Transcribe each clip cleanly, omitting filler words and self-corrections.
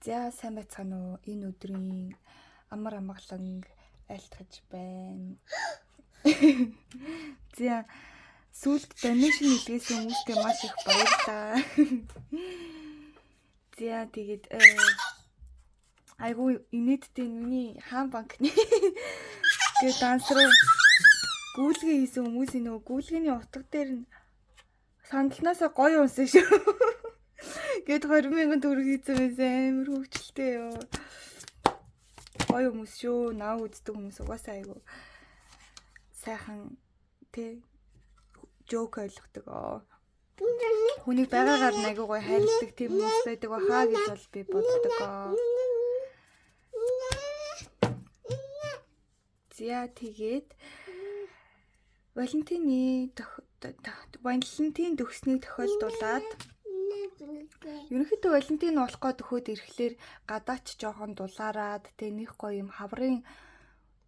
За сайн байцгаана уу? Энэ өдрийн амар амгалан айлтгаж байна. За сүүлд donation хийлгээсэн хүмүүстээ маш их баярлалаа. За тэгээд айгу инээдтэй миний хаан банкны гээ дансруу гүйлгээ хийсэн хүмүүсийн нөгөө гүйлгээний утга дээр нь сандалнаасаа гоё унсан шүү. Гэт 20,000 төгрөг хийсэн байсан амар хөвчлөлтэй ёо. Гоё хүмүүс шүү. Наа үздэг хүмүүс угаасаа айгу сайхан тэ жок ойлгодог. Хүнийг байгаагаар нь айгу гоё хайрладаг тийм хүмүүс байдаг баха гэж бол би боддог. За тэгээд Валентин төгснийг тохиолдуулаад ерөнхийдөө Валентин болох гээд өгөхөд ирэхлээр гадаач жоохон дулаарад тэ нэг гоё юм хаврын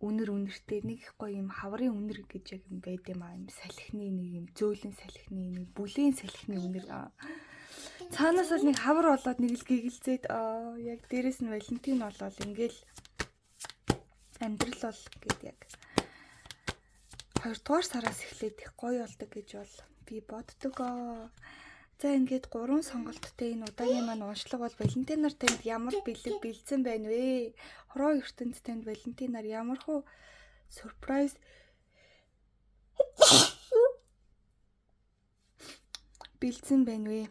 үнэртэй нэг их гоё юм хаврын үнэр гэж яг юм байд юм аа. Юм салхины нэг юм зөөлөн салхины нэг бүлийн салхины үнэр. Цаанаас бол нэг хавар болоод нэг л гэгэлзээд яг дээрэс нь Валентин болол ингээл амьдрал бол гээд яг 2 дугаар сараас эхлээд их гоё болдог гэж бол би боддог. За ингээд 3 сонголттой энэ удаагийн маань уншлага бол Валентинаар танд ямар бэлэг бэлдсэн байна вэ? Хороо ертөнд танд Валентинаар ямар хөө сюрприз бэлдсэн байна вэ?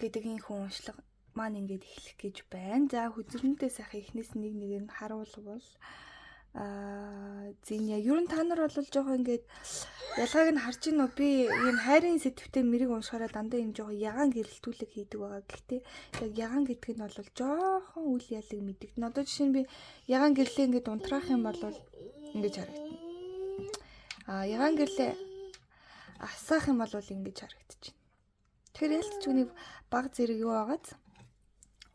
Гэдэг энэ хүн уншлага маань ингээд эхлэх гэж байна. За хүзрэнтэй сайхан эхнээс нэг нь харуулбал зинья ер нь та нар бол жоохон ингээд ялгааг нь харж гинөө би ийм хайрын сэдвтэй мэрэг уншихаараа дандаа ийм жоохон ягаан гэрэлтүүлэг хийдэг байгаа. Гэхдээ яг ягаан гэдэг нь бол жоохон үл ялэг мэддэг. Одоо жишээ нь би ягаан гэрлээ ингээд унтраах юм бол ингэж харагдана. Ягаан гэрлээ асаах юм бол ингэж харагдчихна. Тэгэхээр ялц түүний баг зэрэг юу байгааз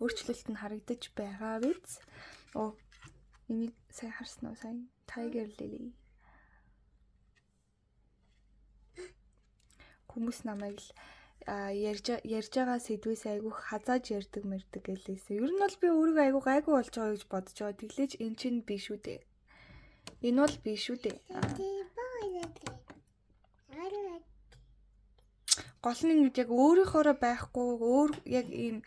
өөрчлөлт нь харагдаж байгаа биз. Энийг сайн харсан уу сайн? Tiger Lily. Хүмүүс намайг л ярьж байгаа сэдвээс айгүйх хазааж ярьдаг мэрдэг гэлээсээ. Ер нь бол би өөрийгөө айгүй гайгүй болж байгаа гэж бодож байгаа. Тэглэж эн чинь биш үү дээ. Энэ бол биш үү дээ. Гол нь яг өөрийнхоороо байхгүй өөр яг ийм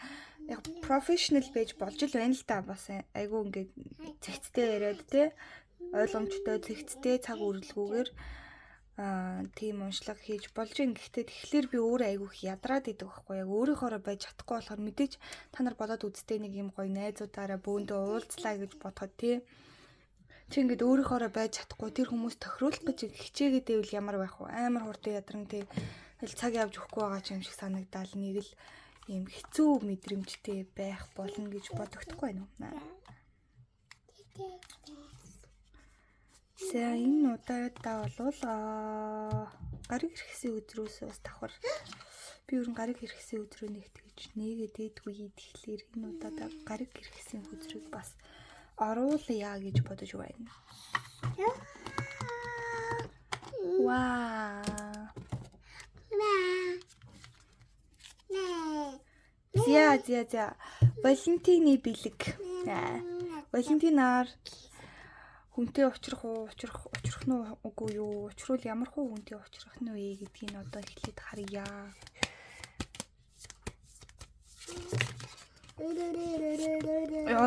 яг профешнл байж болж л байна л да бас айгүй ингээд цэгцтэй яриад те ойлгомжтой цэгцтэй цаг үргэлгүйгээр тийм уншлага хийж болж ин гэхдээ тэгэхээр би өөрөө айгүйх ядраад идэг байхгүй яг өөрийнхоороо байж чадахгүй болохоор мэдээж та нар болоод үзтээ нэг юм гоё найзуудаараа бөөндөө уулзлаа гэж бодоход тий чи ингээд өөрийнхоороо байж чадахгүй тэр хүмүүс тохируулах гэж хичээгээд байвал ямар байх вэ амар хурдан ядарна тий цаг явж өгөхгүй байгаа ч юм шиг санагдал нэг л ийм хэцүү мэдрэмжтэй байх болно гэж бодогдохгүй байна уу? За энэ удаадаа болвол гариг ирэхсийн өдрөөс бас давхар би ер нь гариг ирэхсийн өдрөө нэг тэгж нэгээд дээдгүй тэгэхээр энэ удаадаа гариг ирэхсийн өдрийг бас оруулъя гэж бодож байна. Вау. За. Валентины бэлэг. Валентинаар хүнтэй учрах нь үгүй юу? Учруул ямар хөө хүнтэй учрах нь вэ гэдгийг одоо эхлээд харъя.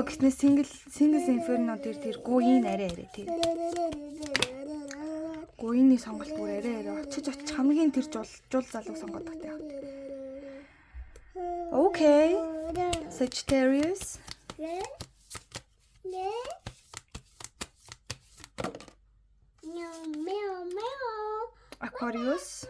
Гэснээр single inferno дээр тэр гуйн арай тий. Гуйны сонголт бүр арай очиж хамгийн тэр жул залуу сонгоод багтаа. Okay. Sagittarius. Aquarius.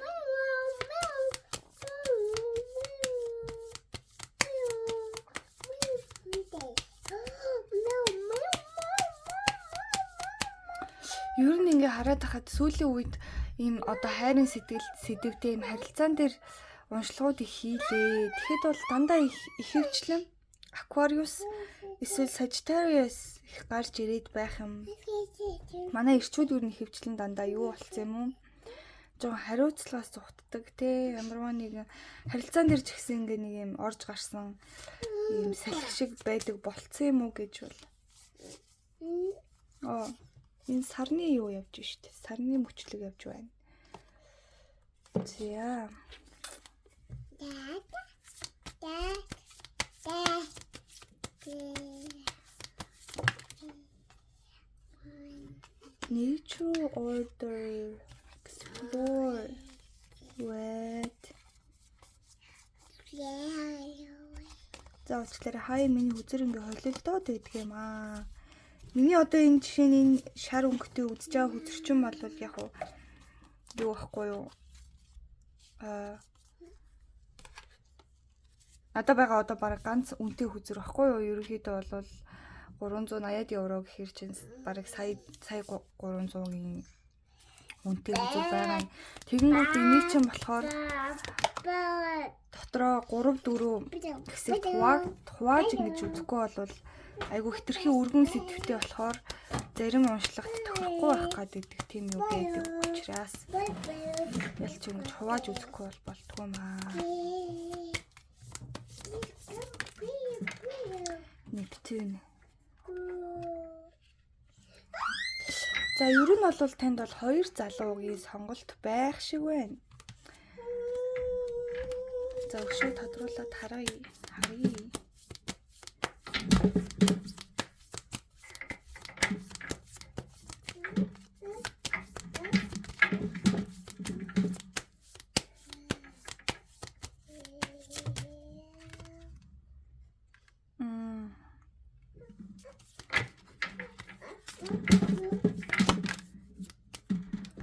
Ер нь ингээ хараад хахад сүүлийн үед ийм одоо хайрын сэдвтэй ийм харилцаан дээр уншлагууд их хийлээ. Тэгэхэд бол дандаа их хөвчлэн Aquarius эсвэл Sagittarius их гарч ирээд байх юм. Манай ирчүүд юу нэг хөвчлэн дандаа юу болцсон юм уу? Жон хариуцлагаас зүхтдэг те ямарваа нэг харилцаан дээр ч гэсэн ингээ нэг юм орж гарсан ийм салхи шиг байдаг болцсон юм уу гэж бол. Энэ сарны юу явж штэ. Сарны мөчлөг явж байна. За. Nature order explore what За очлаарай хаяа миний хүзэр ингээ холилдоод байдаг юм аа. Миний одоо энэ жишээ нь шар өнгөтэй үзэж байгаа хүзэрчин бол яг юу байхгүй юу? Надад байгаа одоо бараг ганц үнэтэй хүзэр байхгүй юу? Ерөнхийдөө бол 380 евро гэхэр чинь бараг сая 300-ийн үнэтэй хүзэр байгаа. Тэгэнгүүт энийг чинь болохоор дотроо 3-4 хэсэг хувааж ингэж үзэхгүй бол айгу хитрхи өргөн сэдвтэй болохоор зарим уншлагт тохирохгүй байх гэдэг тийм юу байдаг учраас ялч ингэж хувааж үзэхгүй бол болтгүй юм аа. Нептун. За ер нь бол танд бол 2 залуугийн сонголт байх шиг байна. За өшөө тодруулаад харъя.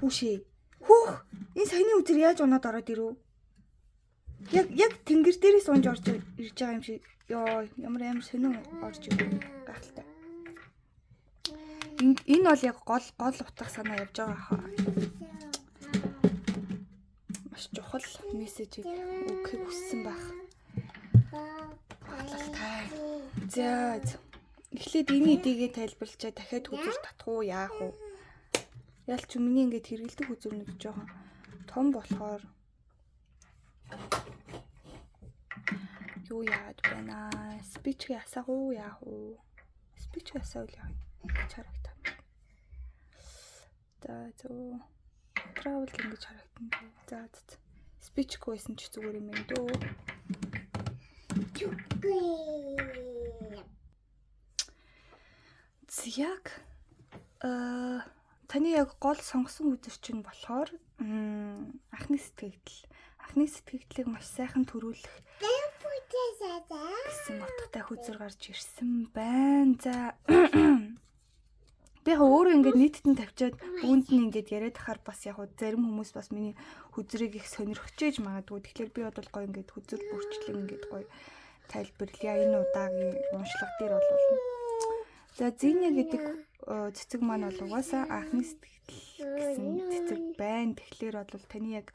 Хүүшээ. Энэ саяны үзэр яаж унаад ороод ирв? Яг тэнгэр дээрээс унж орж ирж байгаа юм шиг. Йоо, ямар сонин орж ирв. Гахалтай. Энэ бол яг гол утга санаа явж байгаа хаа. Маш чухал мессежийг өгөхийг хүссэн байх. Баталтай. За. Эхлээд энэ эдийгээ тайлбарлачаа дахиад хүзэр татах уу, яах уу? Ялч миний ингээд хэрэгэлдэг хүзэрнүүд жоохон том болохоор юу яад байна? Спичгээ асаах уу, яах уу? Спичгээ асаавал яах вэ? Харагтаа. За travel ингэж харагдана. За. Спичгүй байсан ч зүгээр юм байна дөө. Яг таны яг гол сонгосон үзэр чинь болохоор анхны сэтгэгдлийг маш сайхан төрүүлэх гэсэн утгатай хүзэр гарч ирсэн байна. За тэгээ өөрөө ингээд нийтэд тавьчаад үүнд нь ингээд яриад ахаар бас яг зарим хүмүүс бас миний хүзрийг их сонирхож магадгүй. Тэгэхээр би бол гоё ингээд хүзэр бүрчлэн ингээд гоё тайлбарлая. Энэ удаагийн уншлага дээр бол за Зиня гэдэг цэцэг маань бол угаасаа анхны сэтгэл гэсэн цэцэг байна. Тэгэхээр бол таны яг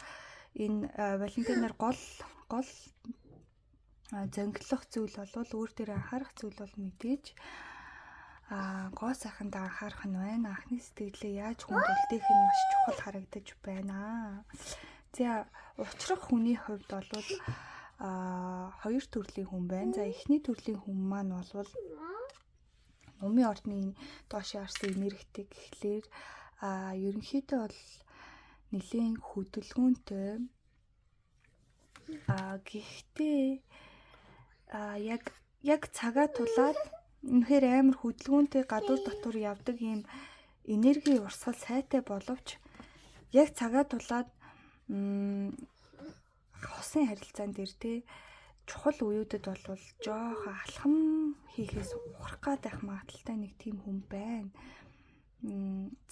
энэ Валентинаар гол зөнгөлөх зүйл бол өөр дээр анхаарах зүйл бол мэдээж гоо сайхандаа анхаарах нь байна. Анхны сэтгэлээ яаж хүнд үлдээх нь маш чухал харагдаж байна. За учрах хүний хувьд бол хоёр төрлийн хүн байна. За эхний төрлийн хүн маань бол Умын ордны доошоо харсан энергитэй гэхлээр ерөнхийдөө бол нэлийн хөдөлгөөнтэй гэхдээ яг цагаа тулаад үнэхээр амар хөдөлгөөнтэй гадуур дотор явдаг ийм энерги урсгал сайтай боловч яг цагаа тулаад хосын харилцаан дээр чухал үеүүдэд бол жоох алхам хийхээс ухрах гад байх магадaltaй нэг тийм хүн байна.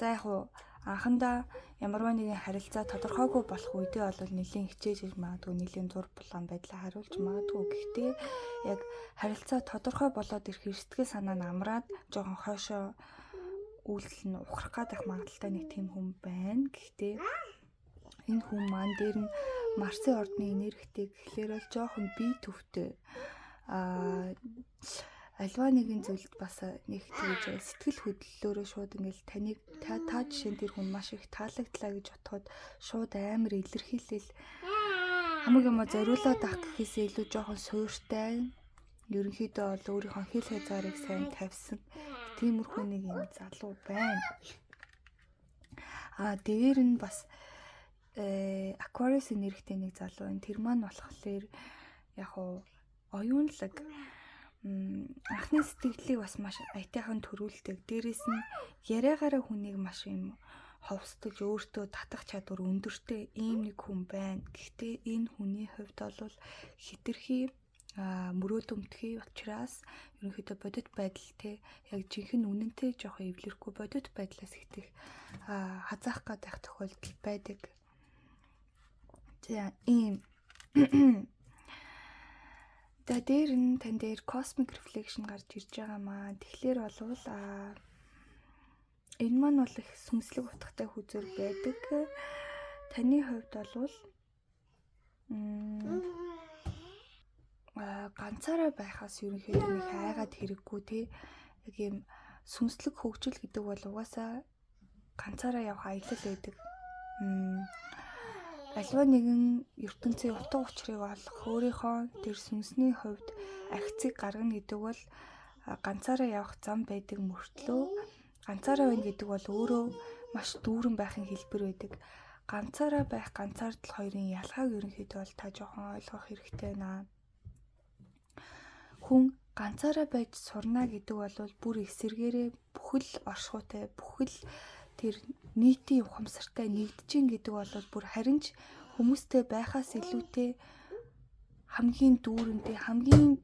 За яг анхандаа ямарваа нэгэн харилцаа тодорхойгүй болох үедээ бол нэлийн хичээж иж магадгүй, нэлийн зур булаан байдлаа хариулж магадгүй. Гэхдээ яг харилцаа тодорхой болоод ирэх сэтгэл санаа нь амраад жоохон хойшоо үйлдэл нь ухрах гад байх магадaltaй нэг тийм хүн байна. Гэхдээ энэ хүн маань дээр нь Марсын ордны энергитэй гэхлээр бол жоохон бие төвтэй альва нэгэн зүйлд бас нэг тийж сэтгэл хөдлөлөөрөө шууд ингээл таныг та жишээн тэр хүн маш их таалагдлаа гэж бодоход шууд амар илэрхийлэл хамаг юм зориулаад ах гэхээсээ илүү жоохон суйртай ерөнхийдөө бол өөрийнхөө хэл хязгаарыг сайн тавьсан тиймэрхүү нэг юм залуу байна. Дээр нь бас Aquarius энергитэй нэг залуу энэ тэр маань болохоор яг уу оюунлаг анхны сэтгэлийг бас маш аятайхан төрүүлдэг. Дээрээс нь яриагаараа хүнийг маш юм ховсдож өөртөө татах чадвар өндөртэй ийм нэг хүн байна. Гэхдээ энэ хүний хувьд бол хитрхи мөрөөдөмтгий учраас ерөнхийдөө бодит байдал те яг жинхэнэ үнэнтэй жоохон эвлэрэхгүй бодит байдлаас ихтэх хазаах гадах тохиолдол байдаг. За ийм дээр нь тань дээр cosmic reflection гарч ирж байгаа маа. Тэгэхээр болвол энэ маань бол их сүнслэг утгатай хүзэл байдаг. Таны хувьд болвол ганцаараа байхаас ерөнхийдөө нэг хайгаад хэрэггүй те. Яг юм сүнслэг хөгжил гэдэг бол угаасаа ганцаараа явах аялал байдаг. Аливаа нэгэн ертөнцийн утга учирыг олох өөрийнхөө тэр сүнсний хувьд акцийг гаргана гэдэг бол ганцаараа явах зам байдаг мөртлөө ганцаараа байна гэдэг бол өөрөө маш дүүрэн байхын хэлбэр байдаг. Ганцаараа байх, ганцаардал хоёрын ялгааг ерөнхийдөө бол та жоохон ойлгох хэрэгтэй байна. Хүн ганцаараа байж сурна гэдэг бол бүр эсэргээрээ бүхэл оршихуйтай, бүхэл тэр нийтийн ухамсартай нэгдэж гэдэг бол бүр харин ч хүмүүстэй байхаас илүүтэй хамгийн дүүрэнтэй, хамгийн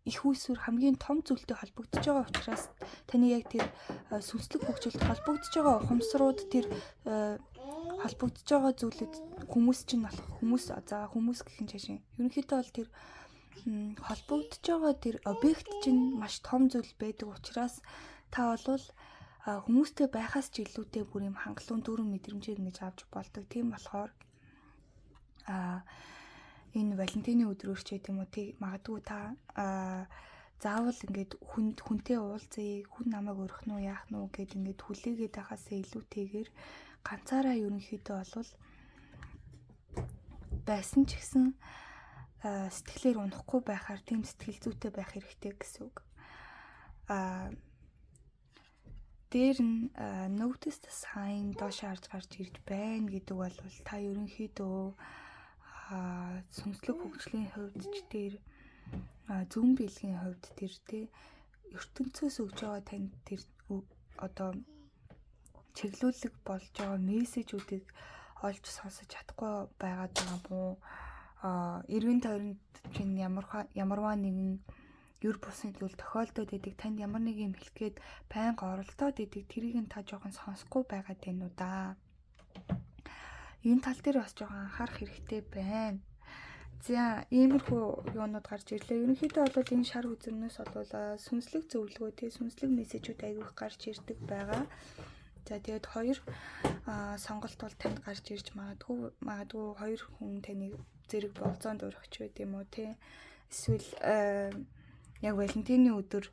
их усүр, хамгийн том зүйлтэй холбогдож байгаа учраас таны яг тэр сүнслэг хөгжилд холбогдож байгаа ухамсарууд тэр холбогдож байгаа зүйлүүд хүмүүс чинь болох хүмүүс гэх юм чашаа. Ерөнхийдөө бол тэр холбогдож байгаа тэр объект чинь маш том зүйл байдаг учраас та болвол хүмүүстэй байхаас ч илүүтэй бүр юм хангалуун дүүрэн мэдрэмжийг ингэж авч болдог. Тийм болохоор энэ Валентины өдрөөр ч гэдэм үү магадгүй та заавал ингээд хүнтэй уулзъя, хүн намайг өрөх нь яах нь гэд ингээд хүлээгээд байхаасаа илүүтэйгээр ганцаараа ерөнхийдөө болвол байсан ч гэсэн сэтгэлээр унахгүй байхаар тийм сэтгэл зүйтэй байх хэрэгтэй гэсэн үг. Дээр нь notice the sign доош харж гарч ирж байна гэдэг бол та ерөнхийдөө сүнслэг хөгжлийн хувьд ч тэр зүүн биелгийн хувьд тэр те ертөнцөөс өгж байгаа танд тэр одоо чиглүүлэг болж байгаа мессежүүдийг олж сонсож чадахгүй байгаад байгаа мó. Эргэн тойронд чинь ямарваа нэгэн юр бусын зүйл тохиолдоод идэг танд ямар нэг юм хэлгээд байнга оролдоод идэг тэрийг нь та жоохон сонсохгүй байгаад байна уу да. Энэ тал дээр бас жоохон анхаарах хэрэгтэй байна. За иймэрхүү юунууд гарч ирлээ. Ерөнхийдөө бол энэ шар үзэмнээс бол сүнслэг зөвлөгөө тий сүнслэг мессежүүд аягүйх гарч ирдэг байгаа. За тэгээд хоёр сонголт бол танд гарч ирж магадгүй хоёр хүн таныг зэрэг болзоонд өргөч байт юм уу тий. Эсвэл яг Валентины өдөр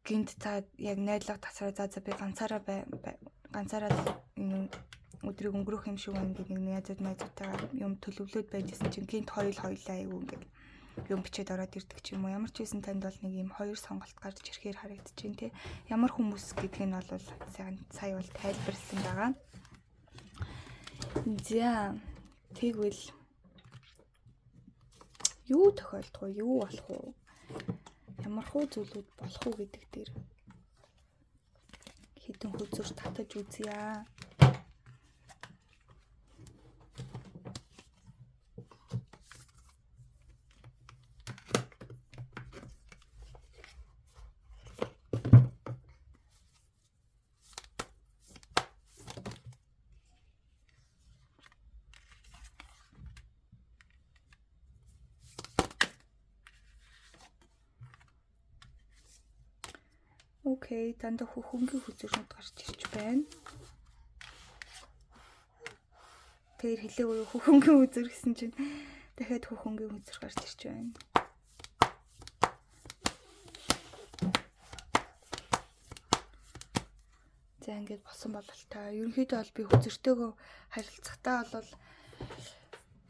гинт та яг найдлага тасраа за би ганцаараа энэ өдрийг өнгөрөх юм шиг байна гэдэг нэг найзуудтайгаа юм төлөвлөд байжсэн чинь гинт хоёулаа айгүй ингээд юм бичээд ороод ирдэг ч юм уу. Ямар ч байсан танд бол нэг юм хоёр сонголт гарч ирэхээр харагдаж байна тий. Ямар хүмүүс гэдгийг нь бол сая бол тайлбарлсан байгаа. За тэгвэл юу тохиолдох вэ? Юу болох вэ? Ямар хөө зүйлүүд болох уу гэдэг дээр хэдэн хөзөр татаж үзье. Окей, дандаа хөнгийн хүзүүрнүүд гарч ирж байна. Тэр хэлээгүй хөнгийн хүзүүр гэсэн чинь дахиад хөнгийн хүзүүр гарч ирж байна. За ингээд босон бололтой. Ерөнхийдөө бол би хүзэртэйгөө харилцахтаа бол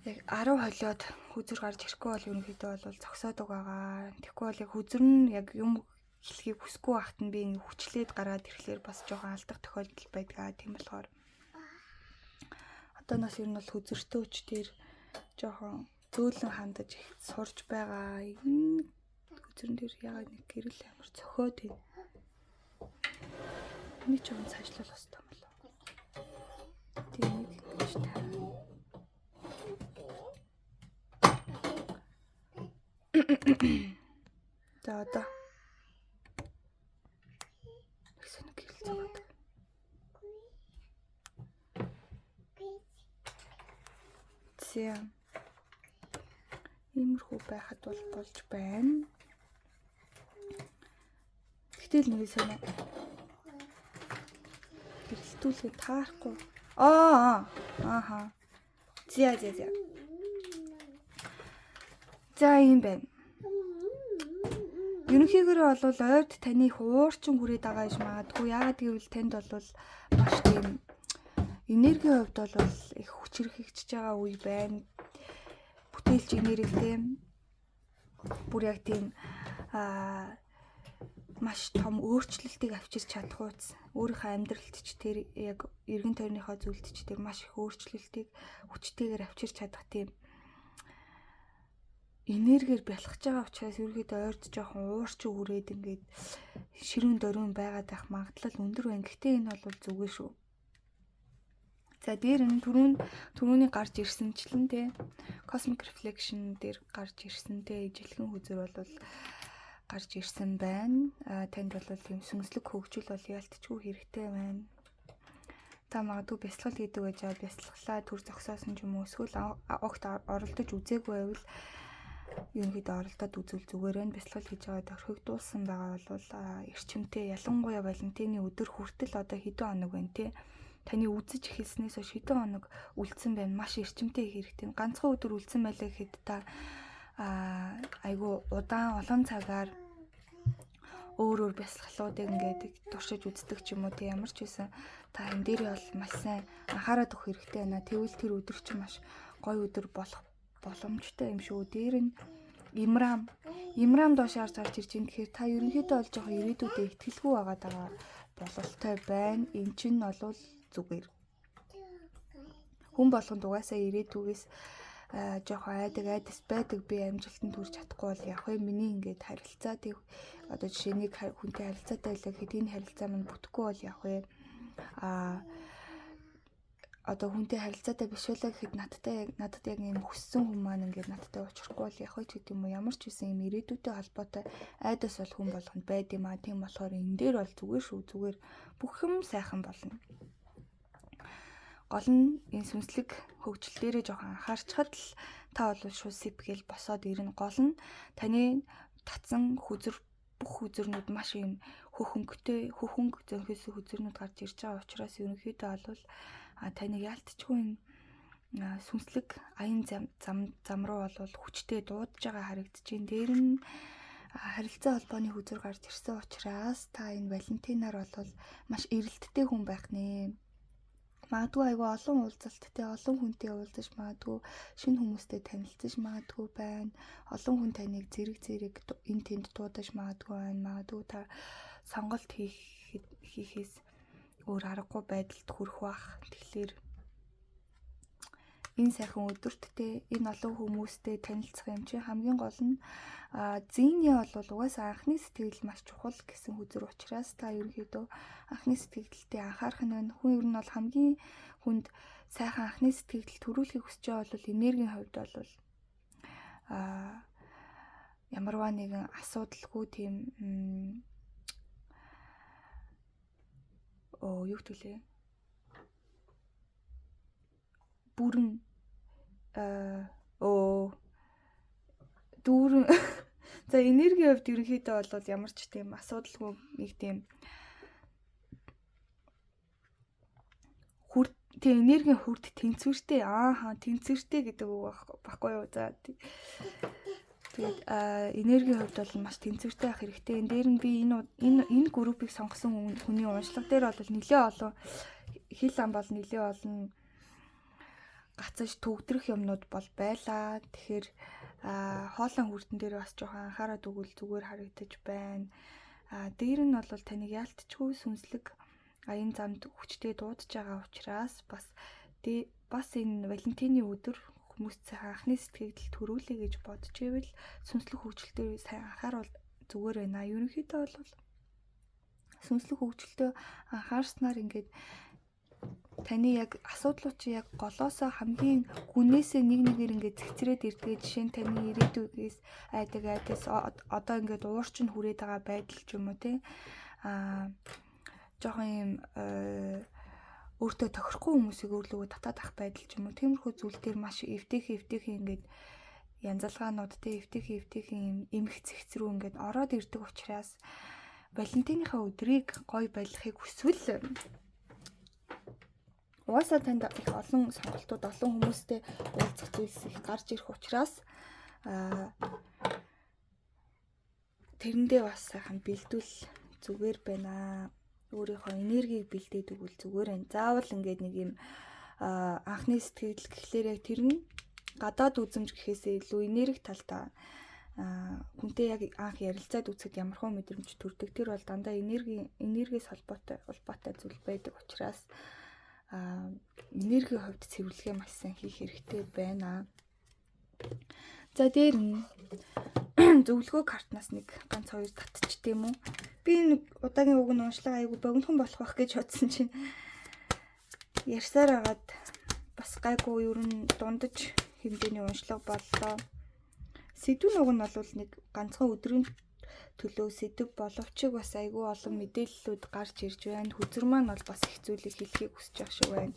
яг 10 холиод хүзэр гарч ирэхгүй бол ерөнхийдөө бол зогсоодог байгаа. Тэгэхгүй бол яг хүзэр нь яг юм хэлхийг хүсэхгүй байхад нь би ингээ хүчлээд гараад ирэхлээр бас жоохон алдах тохиолдол байдаг. Тийм болохоор одоо нас ер нь бол хүзэртэй өчтөр жоохон зөөлөн хандаж их сурж байгаа. Энэ хүзэрэн дээр яагаад нэг гэрэл амар цохоод байна. Энийг жоохон цаашлуулах хэрэгтэй юм болов. Тийм нэг гэж таа. За одоо гэсэн гэрэл цохоод. Зэ. Иймэрхүү байхад бол болж байна. Гэтэл нэг сонио. Гэрэлтүүлээ таарахгүй. Ааха. За. За юм байна. Ерөнхийдөө бол ойд таны хуурчин хүрээд байгаа юм магадгүй. Яагаад гэвэл танд бол маш тийм энергийн хувьд бол их хүч хэрэгжиж байгаа үе байна. Бүтээлч энергитэй. Бүр яг тийм маш том өөрчлөлтийг авчирч чадах үз. Өөрийнхөө амьдралд ч тэр яг эргэн тойрныхоо зүйлд ч тэр маш их өөрчлөлтийг хүчтэйгээр авчирч чадах тийм энергиэр бэлхэж байгаа учраас ерөөдөө ойрд жоохон уурчин үрээд ингээд ширүүн дөрвөн байгаад байх магадлал өндөр байна. Гэхдээ энэ бол зүгээр шүү. За дээр нь түрүүний гарч ирсэнчлэн те Cosmic Reflection дээр гарч ирсэн те ижилхэн хүзэр бол гарч ирсэн байна. Танд бол тийм сүнслэг хөгжил бол ялтчгүй хэрэгтэй байна. Та магадгүй бясалгал хийдэг байж байгаа бясалгалаа төр зогсоосон ч юм уу эсвэл огт оролдож үзээгүй байвал ерөнхийдөө оролдоод үзвэл зүгээр байна. Бясалгал хийж байгаа тохирогдуулсан байгаа бол эрчимтэй ялангуяа Валентины өдөр хүртэл одоо хэдэн хоног байна те. Таны үзэж эхэлснээс хойш хэдэн хоног үлдсэн байна. Маш эрчимтэй хэрэгтэй. Ганцхан өдөр үлдсэн байлаа гэхэд та айгу удаан олон цагаар өөр бясалгалуудыг ингээд туршиж үздэг ч юм уу те. Ямар ч байсан та энэ дээр бол маш сайн анхаарал өгөх хэрэгтэй байна. Тэгвэл тэр өдөр чинь маш гоё өдөр болох боломжтой юм шүү. Дээр нь Имрам доош харж ирж байгаа. Тэгэхээр та ерөнхийдөө бол жоохон ирээдүйдээ ихтгэлгүй байгаа даа бололтой байна. Эн чинь бол зүгээр. Хүн болгонд угаасаа ирээдүгээс жоохон айдас байдаг би амжилтанд хүрч чадахгүй бол яг хөө миний ингээд харилцааг одоо жишээ нэг хүнтэй харилцаатай байлаа гэхэд энэ харилцаа мань бүтэхгүй бол яг хөө одоо хүнтэй харилцаатай биш байлаа гэхэд надад яг юм хүссэн хүн маань ингээд надтай уулзахгүй бол яг хөө ч гэдэг юм уу ямар ч үсэн юм ирээдүйтэй холбоотой айдас бол хүн болгонд байд юм аа. Тийм болохоор энэ дээр бол зүгээр шүү. Зүгээр бүх юм сайхан болно. Гол нь энэ сүнслэг хөгжил дээрээ жоохон анхаарчхад л та бол шууд сипгэл босоод ирнэ. Гол нь таны татсан бүх хүзэрнүүд маш юм хөнг зөнхөөс хүзэрнүүд гарч ирж байгаа учраас ерөнхийдөө бол таны ялтчгүй сүнслэг аян зам руу бол хүчтэй дуудаж байгаа харагдаж байна. Дээр нь харилцаа холбооны хүзэр гарч ирсэн учраас та энэ Валентинаар бол маш эрэлттэй хүн байх нэ. Магадгүй айгүй олон уулзалттай олон хүнтэй уулзаж магадгүй шинэ хүмүүстэй танилцаж магадгүй байна. Олон хүн таныг зэрэг энэ тэнд дуудаж магадгүй байна. Магадгүй та сонголт хийхээс өөр аргагүй байдалд хүрэх бах. Тэгэхээр энэ сайхан өдөрттэй энэ олон хүмүүстэй танилцах юм чи хамгийн гол нь зэний бол угаасаа анхны сэтгэл маш чухал гэсэн хүзэр учраас та ерөнхийдөө анхны сэтгэлдээ анхаарах нь байна. Хүн ер нь бол хамгийн хүнд сайхан анхны сэтгэл төрүүлэхийг хүсэж байгаа бол энергийн хувьд бол ямарваа нэгэн асуудалгүй тийм юу гэдгэлээ бүрэн дүүрэн за энергийн хувьд ерөнхийдөө бол ямар ч тийм асуудалгүй нэг тийм тийм энергийн хүрд тэнцвэртэй тэнцвэртэй гэдэг үг баггүй юу. За тэгээд энергийн хувьд бол маш тэнцвэртэй байх хэрэгтэй. Энэ дээр нь би энэ группийг сонгосон хүний уншлага дээр бол нэлээ олон хил ам бол нэлээ олон гацаж төгдрөх юмнууд бол байлаа. Тэгэхээр хоолой хүрдэн дээр бас жоохон анхаарал өгвөл зүгээр харагдаж байна. Дээр нь бол таныг яалтчгүй сүнслэг аян замд хүчтэй дуудаж байгаа учраас бас энэ Валентины өдөр хүмүүс сайхан анхны сэтгэгдэл төрүүлээ гэж бодож ивэл сүнслэг хөгжилтөөр сайн анхаарал зүгээр байна. Ерөнхийдөө бол сүнслэг хөгжилтөө анхаарснаар ингээд таны яг асуудлууд чи яг голоосоо хамгийн гүнээсээ нэгээр ингээд цэгцрээд ирдэг. Жишээ нь таны ирээдүйгээс айдаас одоо ингээд уурчин хүрээд байгаа байдал ч юм уу те жоохон юм өөртөө тохирохгүй хүмүүсийг өөрлөгөө татаад ах байдал ч юм уу. Тиймэрхүү зүйл дээр маш эвтэйхэн ингээд янзалгаанууд те эвтэйхэн юм эмх цэгц рүү ингээд ороод ирдэг учраас Валентиныхаа өдрийг гоё байлгахыг хүсвэл угаасаа танд их олон сонголтууд олон хүмүүстэй уулзах зүйлс их гарч ирэх учраас тэрэндээ бас сайхан бэлдвэл зүгээр байна. Өөрийнхөө энергийг бэлдээд өгвөл зүгээр байна. Заавал ингээд нэг юм анхны сэтгэл гэхлээр яг тэр нь гадаад үзэмж гэхээсээ илүү энерги талдаа хүнтэй яг анх ярилцаад үзэхэд ямархуу мэдрэмж төрдөг. Тэр бол дандаа энергиээс холбоотой зүйл байдаг учраас энергийн хувьд цэвэрлэгээ маш сайн хийх хэрэгтэй байна. За дээр нь зөвлөгөө картнаас нэг ганц хоёр татчих тийм үү. Би нэг удаагийн үг нь уншлага айгу богинохон болох байх гэж бодсон чинь ярьсаар агаад бас гайгүй ер нь дундаж хэмжээний уншлага боллоо. Сэдвүүн уг нь бол нэг ганцхан өдрийн төлөө сэдв боловч бас айгүй олон мэдээллүүд гарч ирж байна. Хүзэр маань бол бас их зүйлийг хэлхийг хүсэж байгаа шиг байна.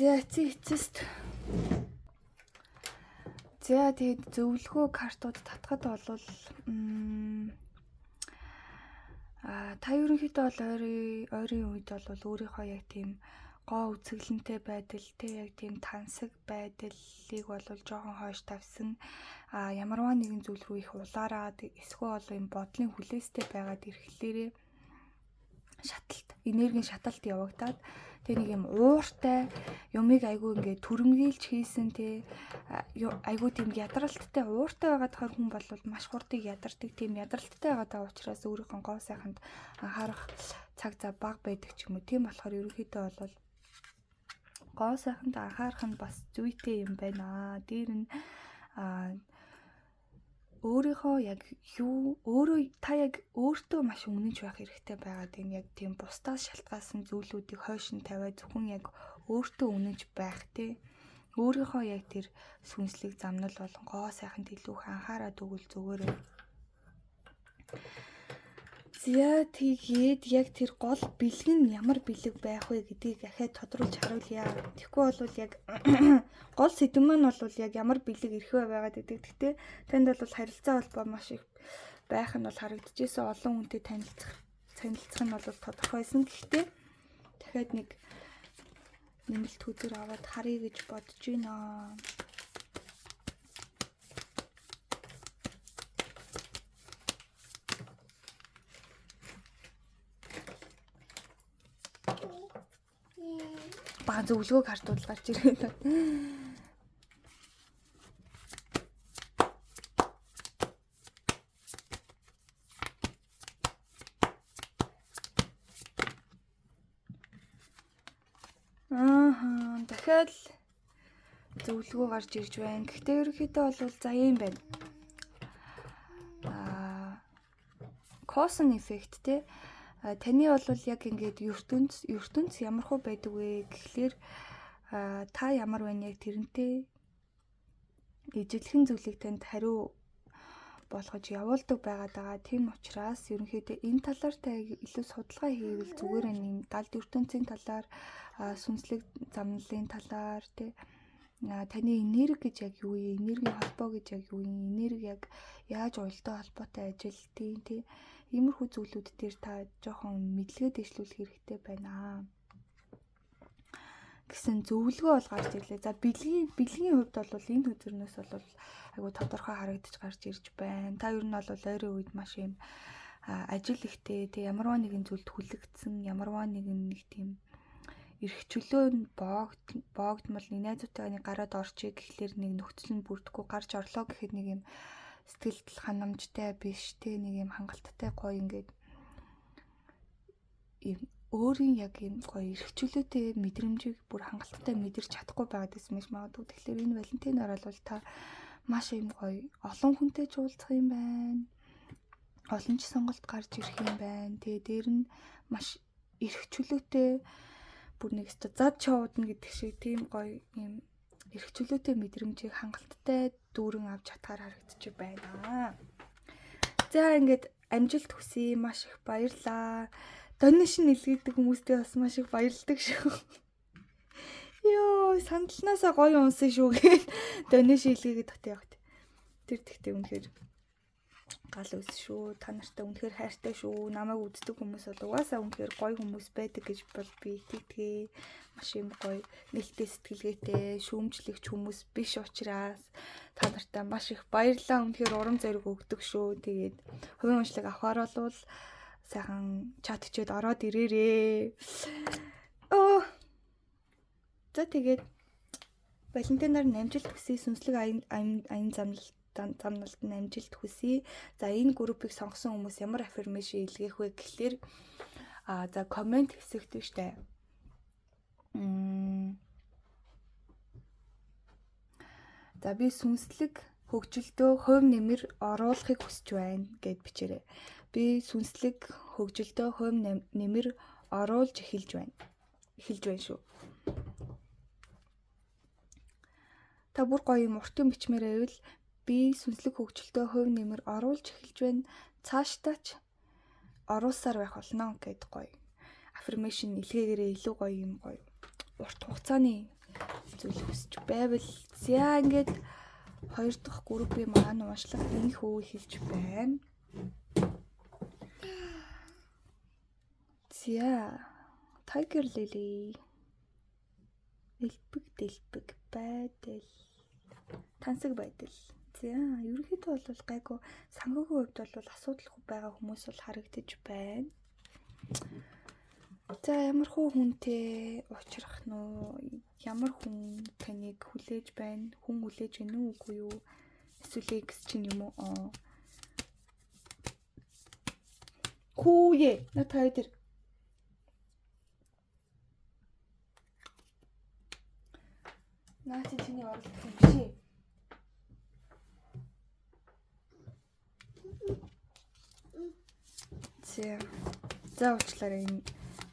За эцэст тэгээд зөвлөгөө картууд татхад бол та ерөнхийдөө бол ойрын үед бол өөрийнхөө яг тийм гоо үзэглэнтэй байдал те яг тийм тансаг байдлыг бол жоохон хойш тавьсан ямарваа нэгэн зүйл рүү их улаараад эсвэл юм бодлын хүлээстэй байгаад ирэхлээрээ энергийн шаталт явагдаад тэг нэг юм ууртай юмыг айгүй ингээд түрэмгийлж хийсэн те айгүй тийм ядралттай ууртай байгаад хар хүн бол маш хурдыг ядардаг тийм ядралттай байгаа учраас өөрийнхөө гоо сайханд анхаарах цаг зав бага байдаг ч юм уу. Тийм болохоор ерөнхийдөө бол гоо сайханд анхаарах нь бас зүйтэй юм байна. Дээр нь өөрийнхөө яг та яг өөртөө маш үнэнч байх хэрэгтэй байгаа тийм яг тийм бусдаас шалтгаалсан зүйлүүдийг хойш нь тавиад зөвхөн яг өөртөө үнэнч байх тий. Өөрийнхөө яг тэр сүнслэг замнал болон гоо сайханд илүү их анхаарал өгвөл зүгээр. За тэгээд яг тэр гол бэлэг нь ямар бэлэг байх вэ гэдгийг дахиад тодруулж харуулъя. Тэгэхгүй бол яг гол сэдэв маань бол яг ямар бэлэг ирэх вэ байгаад гэдэг. Гэхдээ танд бол харилцаа холбоо маш их байх нь бол харагдчихсэн. Олон хүнтэй танилцах нь бол тодорхойсон. Гэхдээ дахиад нэг нэмэлт хүзэр аваад харъя гэж бодож байна. Бага зөвлөгөө картууд гарч ирээд байна. Дахиад зөвлөгөө гарч ирж байна. Гэхдээ ерөнхийдөө бол за юм байна. Cause and effect те таны бол яг ингээд ертөнц ямархуу байдаг вэ гэхлээр та ямар байна яг тэрнтэй ижилхэн зүйлийг танд хариу болгож явуулдаг байгаад байгаа. Тийм учраас ерөнхийдөө энэ талаар та илүү судалгаа хийвэл зүгээр энэ далд ертөнцийн талаар сүнслэг замналын талаар тий таны энерги гэж яг юу вэ? Энергийн холбоо гэж яг юу вэ? Энерги яг яаж уялдаа холбоотой ажилтгийг тий иймэрхүү зүйлүүд дээр та жоохон мэдлэгээ дэвшлүүлэх хэрэгтэй байна. гэсэн зөвлөгөө бол гарч ирлээ. За бэлгийн хувьд бол энэ хөзөрнөөс бол айгу тодорхой харагдаж гарч ирж байна. Та ер нь бол ойрын үед маш юм ажил ихтэй тэг ямарваа нэгэн зүйлд хүлэгдсэн, ямарваа нэгэн нэг тийм эрх чөлөө нь боогдмал нэг найзуудтайгаа нэг гараад орчих гэхлээр нэг нөхцөл нь бүрдэхгүй гарч орлоо гэхэд нэг юм сэтгэл ханамжтай биш тэг нэг юм хангалттай гоё ингээд ийм өөрийн яг юм гоё эрх чөлөөтэй мэдрэмжийг бүр хангалттай мэдэрч чадахгүй байгаад байсан юм магадгүй. Тэгэхээр энэ Валентинаар бол та маш юм гоё олон хүнтэй ч уулзах юм байна. Олон ч сонголт гарч ирэх юм байна. Тэгээ дээр нь маш эрх чөлөөтэй бүр нэг өстө зад чавуудна гэдэг шиг тийм гоё юм эрх чөлөөтэй мэдрэмжийг хангалттай дүүрэн авч чадхаар харагдаж байна. За ингээд амжилт хүсье, маш их баярлаа. Донешн илгээдэг хүмүүстээ бас маш их баярлдаг шүү. Йоо, сандалнаасаа гоё унсан шүү гээд донешн илгээгээд татъя явахт. Тэр тэгтээ үнэхээр гал өс шүү. Та нартай үнэхээр хайртай шүү. Намайг үздэг хүмүүс бол угаасаа үнэхээр гоё хүмүүс байдаг гэж бол би итгэдэг. Маш юм гоё нээлттэй сэтгэлгээтэй, шүүмжлэгч хүмүүс биш учраас та нартай маш их баярлалаа. Үнэхээр урам зориг өгдөг шүү. Тэгээд хувийн уншлаг авахаар бол сайхан чат хичээд ороод ирээрээ. За тэгээд Валентинаар амжилт хүсье, сүнслэг аян замналт нь амжилт хүсье. За энэ группийг сонгосон хүмүүс ямар аффирмашн илгээх вэ гэхлээр за комент хэсэгт биш үү? За би сүнслэг хөгжилдөө хувь нэмэр оруулахыг хүсэж байна гэд бичээрэй. Би сүнслэг хөгжилдөө хувь нэмэр оруулж эхэлж байна шүү. Та бүр гоё юм уртын бичмээр байвал би сүнслэг хөгжилдөө хувь нэмэр оруулж эхэлж байна. Цаашдаач оруулсаар байх болно гэд гоё аффирмашн илгээгээрээ илүү гоё юм гоё урт хугацааны зүйл хүсэж байвал за ингээд 2 дахь группийн маань уншлах энх үү хэлж байна. За Tiger Lily элбэг байдал тансаг байдал. За ерөнхийдөө бол гайгүй санхүүгийн хувьд бол асуудал байгаа хүмүүс бол харагдаж байна. За ямар хүнтэй уулзрах нь уу? Ямар хүн таныг хүлээж байна? Хүн хүлээж байна уу үгүй юу? Эсвэл X чинь юм уу? Хүүе, натаа дээр наач чиний орлох юм биш ээ. За уучлаарай энэ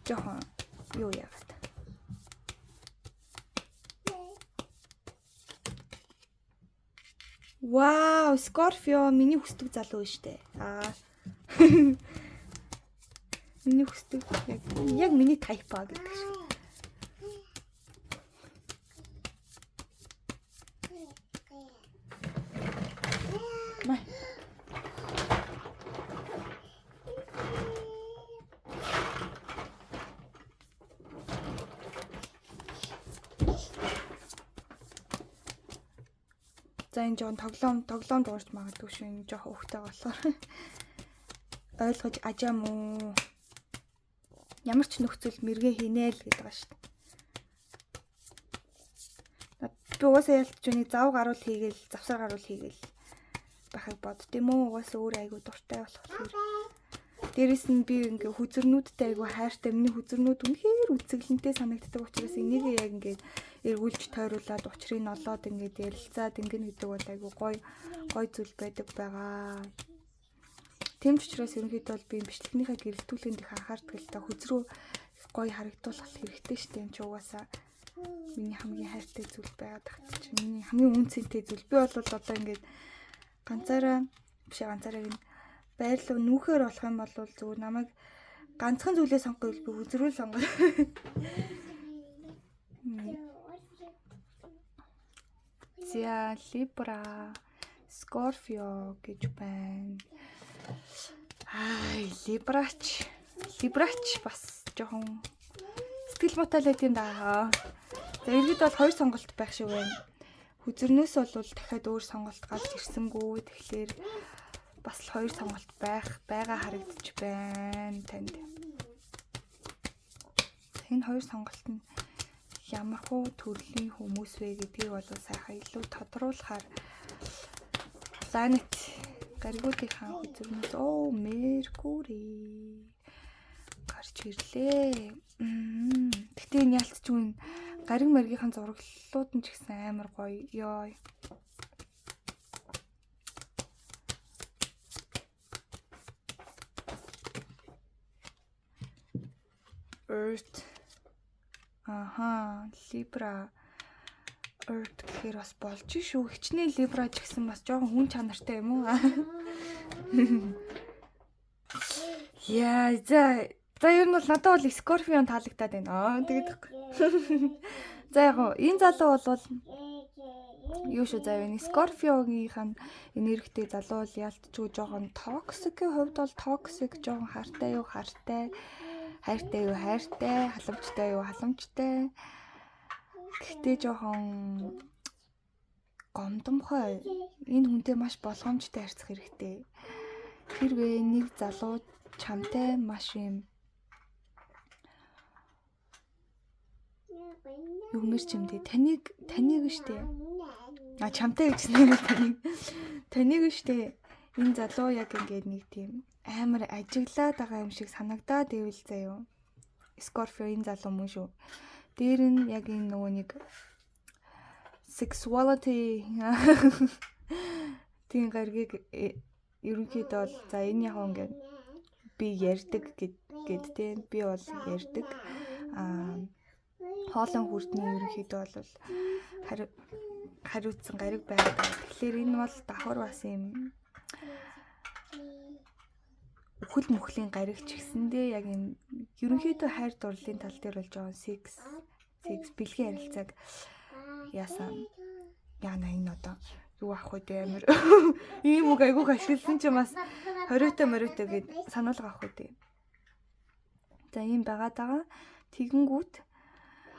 жоохон юу яагаад. Вау, Scorpio миний хүсдэг залуу шүү дээ. Миний хүсдэг яг миний тайпаа гэдэг шиг. За энэ жоон тоглоом дуурч магадгүй шүү. Энэ жоох хөвгтэй болохоор ойлгож ажаам уу. Ямар ч нөхцөл мэргээ хийнэ л гэдэг ба шүү дээ. Би угаасаа ялтч үний зав гаруул хийгээл, завсар гаруул хийгээл байхыг боддtiin мó. Угаасаа өөр айгу дуртай болохоор. Дээрэс нь би ингээ хүзэрнүүдтэй айгу хайртай. Миний хүзэрнүүд үнэхээр үцэглэнтэй санагддаг учраас энийг яг ингээд эргүүлж тойруулаад учрыг нь олоод ингээд ярилцаад ингэнэ гэдэг бол айгу гой зүйл байдаг байгаа. Тийм ч учраас ерөнхийдөө бол би бичлэгнийхээ гэрэлтүүлэнд их анхаардаг л та хүзрүү гоё харагдуулах хэрэгтэй шүү дээ. Энд ч угаасаа миний хамгийн хайртай зүйл байгаад тахчих чинь миний хамгийн үнцэнтэй зүйл. Би бол одоо ингээд ганцаараа гин байрлал нүүхээр болох юм бол зүгээр намайг ганцхан зүйлээ сонгохгүй би хүзрүүл сонгоо. За Libra, Scorpio гэж байна. Libрач бас жоохон сэтгэл баталаад юм даа. За ерөөд бол хоёр сонголт байх шиг байна. Хүзэрнээс бол дахиад өөр сонголт гарч ирсэнгүй. Тэгэхээр бас л хоёр сонголт байгаа харагдчих байна танд. Энэ хоёр сонголт нь ямар хуу төрлийн хүмүүс вэ гэдгийг бол сайхан илүү тодруулахаар планет гаригуудынхаа хүзэрнээс Меркури гарч ирлээ. Гэтэ энэ ялцчихгүй гариг маргийнхаа зураглалууд нь ч гэсэн амар гоё ёо. Earth. Libra. Earth гэхээр бас болж шүү. Хичнээн Libra ч гэсэн бас жоохон хүн чанартай юм уу? Яа, за ер нь бол надад бол Scorpion таалагдаад байна. Тэгээд за яг энэ залуу бол юу шүү заа вэ? Scorpio-гийнх нь энергитэй залуу бол ялтчгүй жоохон toxic-ийн хувьд бол toxic жоохон хартай юу хартай. Хайртай юу хайртай, халамжтай юу халамжтай. Гэхдээ жоохон гомдомхой. Энэ хүнтэй маш болгоомжтой харьцах хэрэгтэй. Хэрвээ нэг залуу чамтай маш юм юу мэрч юм дээ. Таныг штэ. Чамтай гэж нэр таныг штэ. Энэ залуу яг ингээд нэг тийм амар ажиглаад байгаа юм шиг санагдаад ивэл заяа. Scorpio энэ залуу мөн шүү. Дээр нь яг энэ нөгөө нэг sexuality тийм гаргийг ерөнхийдөө бол за энэ яг ингээд би ярьдаг гэд тийм би бол ярьдаг. Хоолон хүртний ерөнхийдөө бол хариуцсан гариг байдаг. Тэгэхээр энэ бол давхар бас юм үхэл мөхлийн гариг ч гэсэндээ яг юм ерөнхийдөө хайр дурлалын тал дээр бол жоон секс бэлгийн харилцааг яасан яана энэ одоо юу ах вэ амар ийм үг айгуух ашигласан чи бас хориотой гэд сануулга авах үү. За ийм байгаад байгаа. Тэгэнгүүт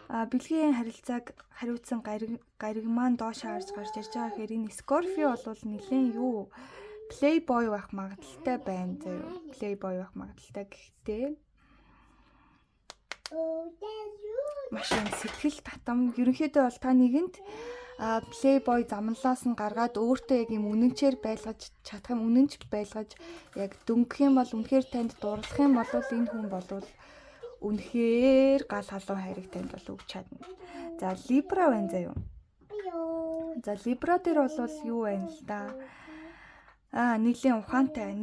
бэлгийн харилцааг хариуцсан гариг маань доош харж гарч ирж байгаа хэрэг энэ Scorpio бол нэлээд юу Playboy байх магадaltaй байна заяа. Playboy байх магадaltaй гэхдээ маш сэтгэл татам ерөнхийдөө бол та нэгэнд Playboy замналаас нь гаргаад өөртөө яг юм үнэнчээр байлгаж чадах юм үнэнч байлгаж яг дөнгөх юм бол үнэхээр танд дурлах юм бол энэ хүн бол үнэхээр гал халуун хайрыг танд бол өгч чадна. За Libra байна заяа. За Libra дээр бол юу байна л да. Нэлийн ухаантай.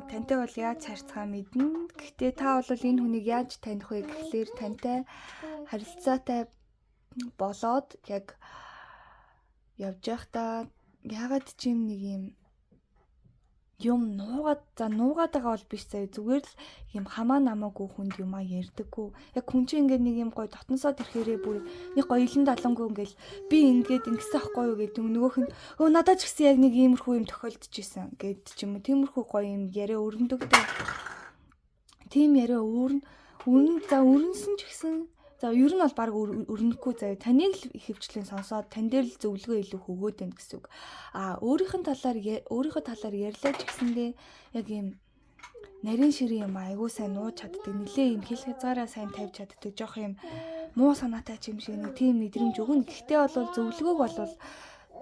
Тантай бол яаж харьцахаа мэднэ. Гэхдээ та бол энэ хүнийг яаж таних вэ гэхлээр тантай харилцаатай болоод яг явж байхдаа ягаад ч юм нуугаад байгаа бол биш заяа. Зүгээр л юм хамаа намаагүй хүнд юмаа ярьдаггүй. Яг хүн чинь ингээд нэг юм гоё дотносоод ирэхээрээ бүр нэг гоё илэн далангүй ингээл би ингээд ингэсэн ахгүй юу гэдэг нөгөөх нь надад ч гэсэн яг нэг иймэрхүү юм тохиолдож исэн гэд ч юм уу. Тиймэрхүү гоё юм яриа өрнөдөгтэй. Тийм яриа өрнсөн ч гэсэн за ер нь бол баг өрнөхгүй заяа. Таныг л ихэвчлэн сонсоод тань дээр л зөвлөгөө илүү өгөөд байна гэсэн үг. Өөрийнхөө талаар ярьлаа ч гэсэндээ яг юм нарийн ширээ юм айгуу сайн нууж чаддаг. Нилээ юм хэл хязгаараа сайн тавьж чаддаг. Жоох юм муу санаатай ч юм шиг нэг тийм мэдрэмж өгнө. Гэхдээ бол зөвлөгөөг бол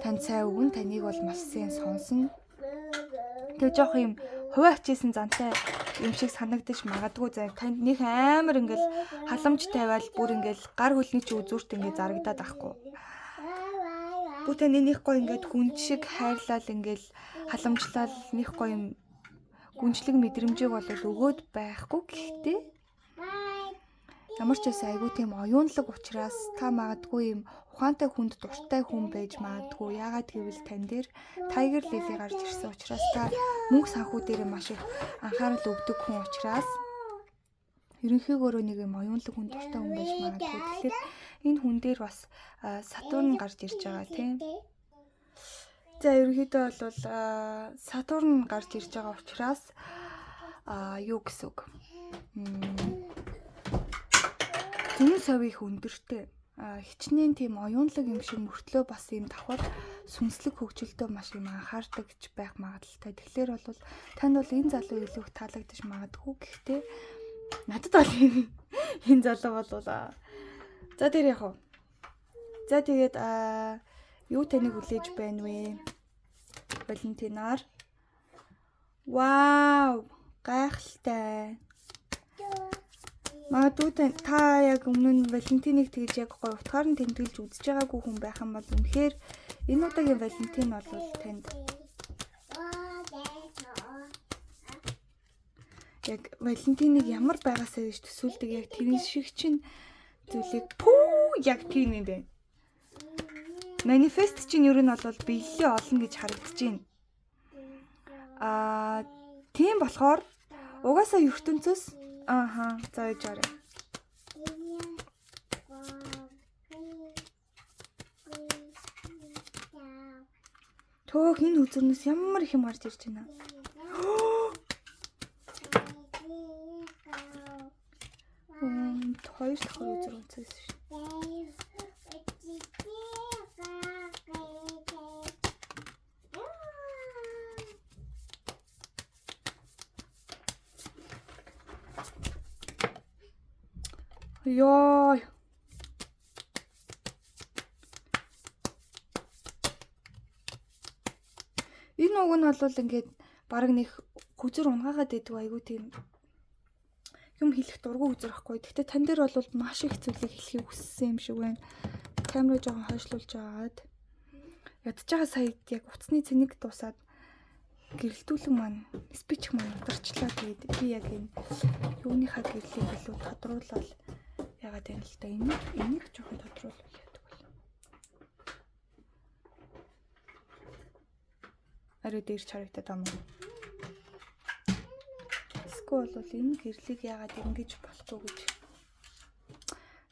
танд сайн өгнө. Таныг бол маш сайн сонсон. Тэгээ жоох юм хуваа хичээсэн зантай юм шиг санагдаж магадгүй заяа. Танд нэг амар ингээл халамж тавиал бүр ингээл гар хөлний ч үзүүрт ингээд зарагдаад ахгүй. Бүр таны нэг гоё ингээд хүн шиг хайрлал ингээл халамжлал нэг гоё юм гүнжлэг мэдрэмжийг бол өгөөд байхгүй. Гэхдээ ямар ч байсан айгүй тийм оюунлаг учраас та магадгүй юм ухаантай хүнд дуртай хүн байж магадгүй. Яагаад гэвэл тань дээр Tiger Lily гарч ирсэн учраас та мөнх санхүү дээр маш их анхаарал өгдөг хүн учраас ерөнхийдөө нэг юм оюунлаг хүн дуртай хүн байж магадгүй. Тэгэхээр энэ хүн дээр бас Сатурн гарч ирж байгаа тийм. За ерөнхийдөө бол Сатурн гарч ирж байгаа учраас юу гэсэн үг. Зүүн сав их өндөртэй. хичнээн тийм оюунлаг юм шиг мөртлөө бас ийм давхар сүнслэг хөгжилтөө маш юм анхаардаг ч байх магадaltaй. Тэгэхээр бол танд бол энэ залуу илүү их таалагдчих магадгүй. Гэхдээ надад бол энэ залуу болоо. За тэр яг уу. За тэгээд юу таныг хүлээж байна вэ? Валентинаар. Вау! Гайхалтай. Магадгүй та яг өмнө нь Валентиныг тэгж яг гоё утгаар нь тэмдэглэж үзэж байгаагүй хүн байх юм бол үнэхээр энэ удаагийн Валентин бол танд яг Валентиныг ямар байгаасаа гэж төсөөлдөг яг тэрэн шиг чинь зүйлийг яг тийм юм бэ. Манифест чинь ер нь бол биелэлээ олно гэж харагдаж байна. Тийм болохоор угаасаа ертөнцөөс за яж арай. Төөх энэ үзэрнээс ямар их юм гарч ирж байна. Хоёр дахь үзэр үнцээс шүү. Ёо. Энэ уг нь бол ингээд баг нэг хүзэр унгаагаад байдаг айгуу тийм юм хэлэх дургу үзэр ахгүй. Гэхдээ тань дээр бол маш их зүйлийг хэлхийг хүссэн юм шиг байна. Камераа жоохон хойшлуулж агаад ядж байгаа сая яг утасны цэнийг дуусаад гэрэлтүүлэн маань спич маань ударчлаа. Тэгээд би яг энэ юуныхаа гэрлийг илүү тодруулаад ягаад юм л да энийг жоохон тодруулах яадаг бол. Арай дээр харагдаад байна уу? Эсвэл бол энэ гэрлийг ягаад ингэж болохгүй гэж.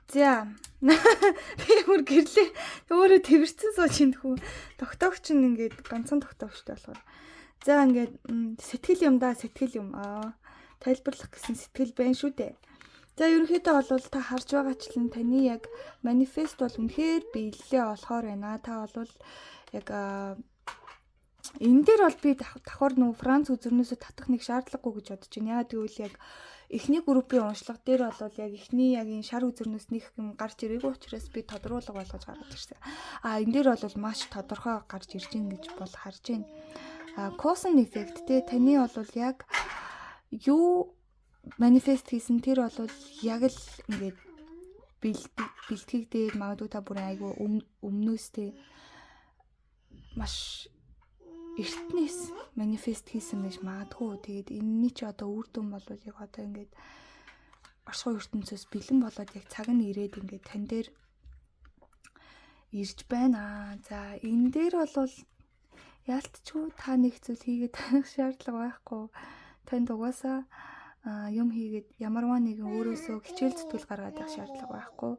За. Би бүр гэрлээ өөрөө тэрсэн сууж индхүү. Тогтоогч нь ингээд ганцхан тогтоогчтой болохоор. За ингээд сэтгэл юм да сэтгэл юм. Тайлбарлах гэсэн сэтгэл байна шүү дээ. За ерөнхийдөө бол та харж байгаачлан таны яг манифест бол үнэхээр биелэлээ олохоор байна. Та бол яг энэ дээр бол би давхар нөө Франц үзэрнөөсөө татах нэг шаардлагагүй гэж бодож байна. Яагаад гэвэл яг эхний группийн уншлага дээр бол яг эхний яг энэ шар үзэрнөөс нэг юм гарч ирээгүй учраас би тодруулга болгож гаргаж ирсэн. Энэ дээр бол маш тодорхой гарч ирж гин гэж бол харж байна. Caution effect те таны бол яг юу манифест хийсэн тэр бол яг л ингээд бэлтгэх дээр магадгүй та бүрэн айгүй өмнөөс те маш эртнээс манифест хийсэн гэж магадгүй. Тэгээд энэний чи одоо үр дүн бол яг одоо ингээд оршихуй ертөнцөөс бэлэн болоод яг цаг нь ирээд ингээд тань дээр ирж байна. За энэ дээр бол яалтчгүй та нэг зүйл хийгээд таних шаардлага байхгүй. Танд угаасаа юм хийгээд ямарваа нэгэн өөрөөсөө хичээл зүтгэл гаргаад явах шаардлага байхгүй.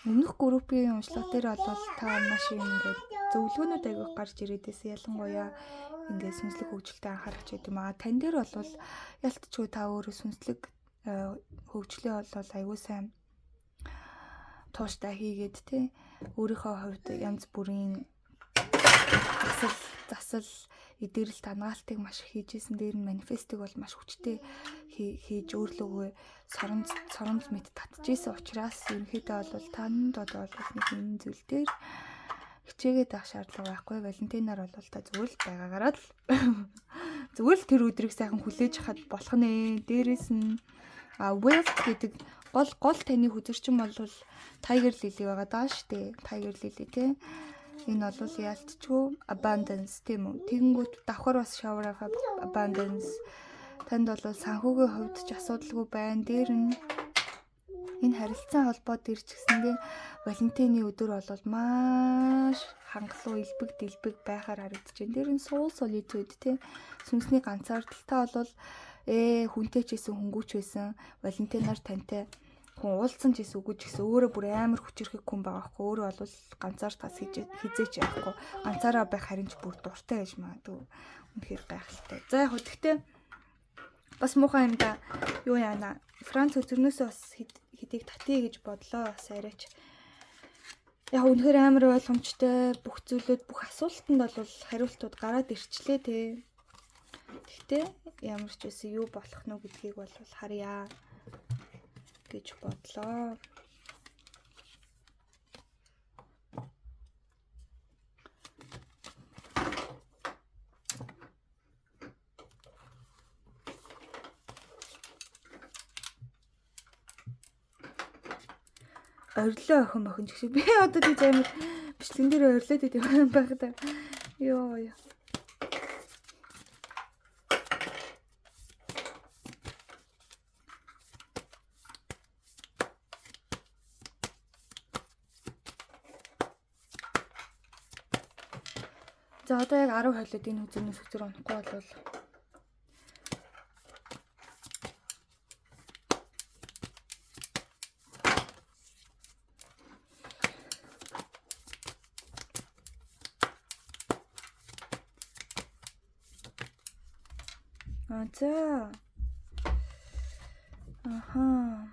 Өмнөх группийн уншлага дээр бол та маш юм ингээд зөвлөгөөнүүд айгүйх гарч ирээдээс ялангуяа ингээд сүнслэг хөгжилтэд анхаарч байд юм аа. Тань дээр бол ялтчгүй та өөрөө сүнслэг хөгжлөө бол айгүй сайн тууштай хийгээд те өөрийнхөө хувьд янз бүрийн засал эдгэрэл тангаалтыг маш их хийжсэн. Дээр нь манифестыг бол маш хүчтэй хийж өөрлөгөө соромж мэд татчихсэн учраас ерөнхийдөө бол танд бол нэг энэ зүйл дээр хичээгээд авах шаардлага байхгүй. Валентинаар бол та зүгээр л байгаагаараа л зүгээр л тэр өдрийг сайхан хүлээж хад болох нэ. Дээрээс нь wealth гэдэг гол таны хүзэрчин бол Tiger Lily байгаа даа штэ. Tiger Lily те. Энэ бол яалтчгүй abundance тийм үү. Тэгэнгүүт давхар бас shower of abundance. Танд бол санхүүгийн хувьд ч асуудалгүй байна. Дээр нь энэ харилцан холбоо дээр ч гэсэндээ Валентины өдөр бол маш хангалуун элбэг байхаар харагдаж байна. Дээр нь soul solitude тийм сүнсний ганцаардалтай бол хүнтэй ч гэсэн хөнгүүч байсан. Валентинаар тантай хүн уулзсан ч гэсэн үгүй ч гэсэн өөрөө бүр амар хүчрэх хүн байгаа хгүй. Өөрөө бол ганцаар тас хизээч яахгүй. Ганцаараа байх харин ч бүр дуртай байж магадгүй. Үнэхээр гайхалтай. За яг гэхдээ бас муухай юм да. Юу яана. Франц үзэрнөөсөө бас хэдийг татъя гэж бодлоо бас арайч. Яг үнэхээр амар ойлгомжтой бүх зүйлүүд бүх асуултанд бол хариултууд гараад ирчлээ те. Гэхдээ ямар ч байсан юу болох нь гэдгийг бол харъя гэж бодлоо. Орилоо охин ч гэсэн би одоо тийж амар бичлэгэн дээр орилоод идэв байхдаа. Йоо. За одоо яг 10 хойлоод энэ үзэгнээс үзэр онохгүй болвол за. Аха.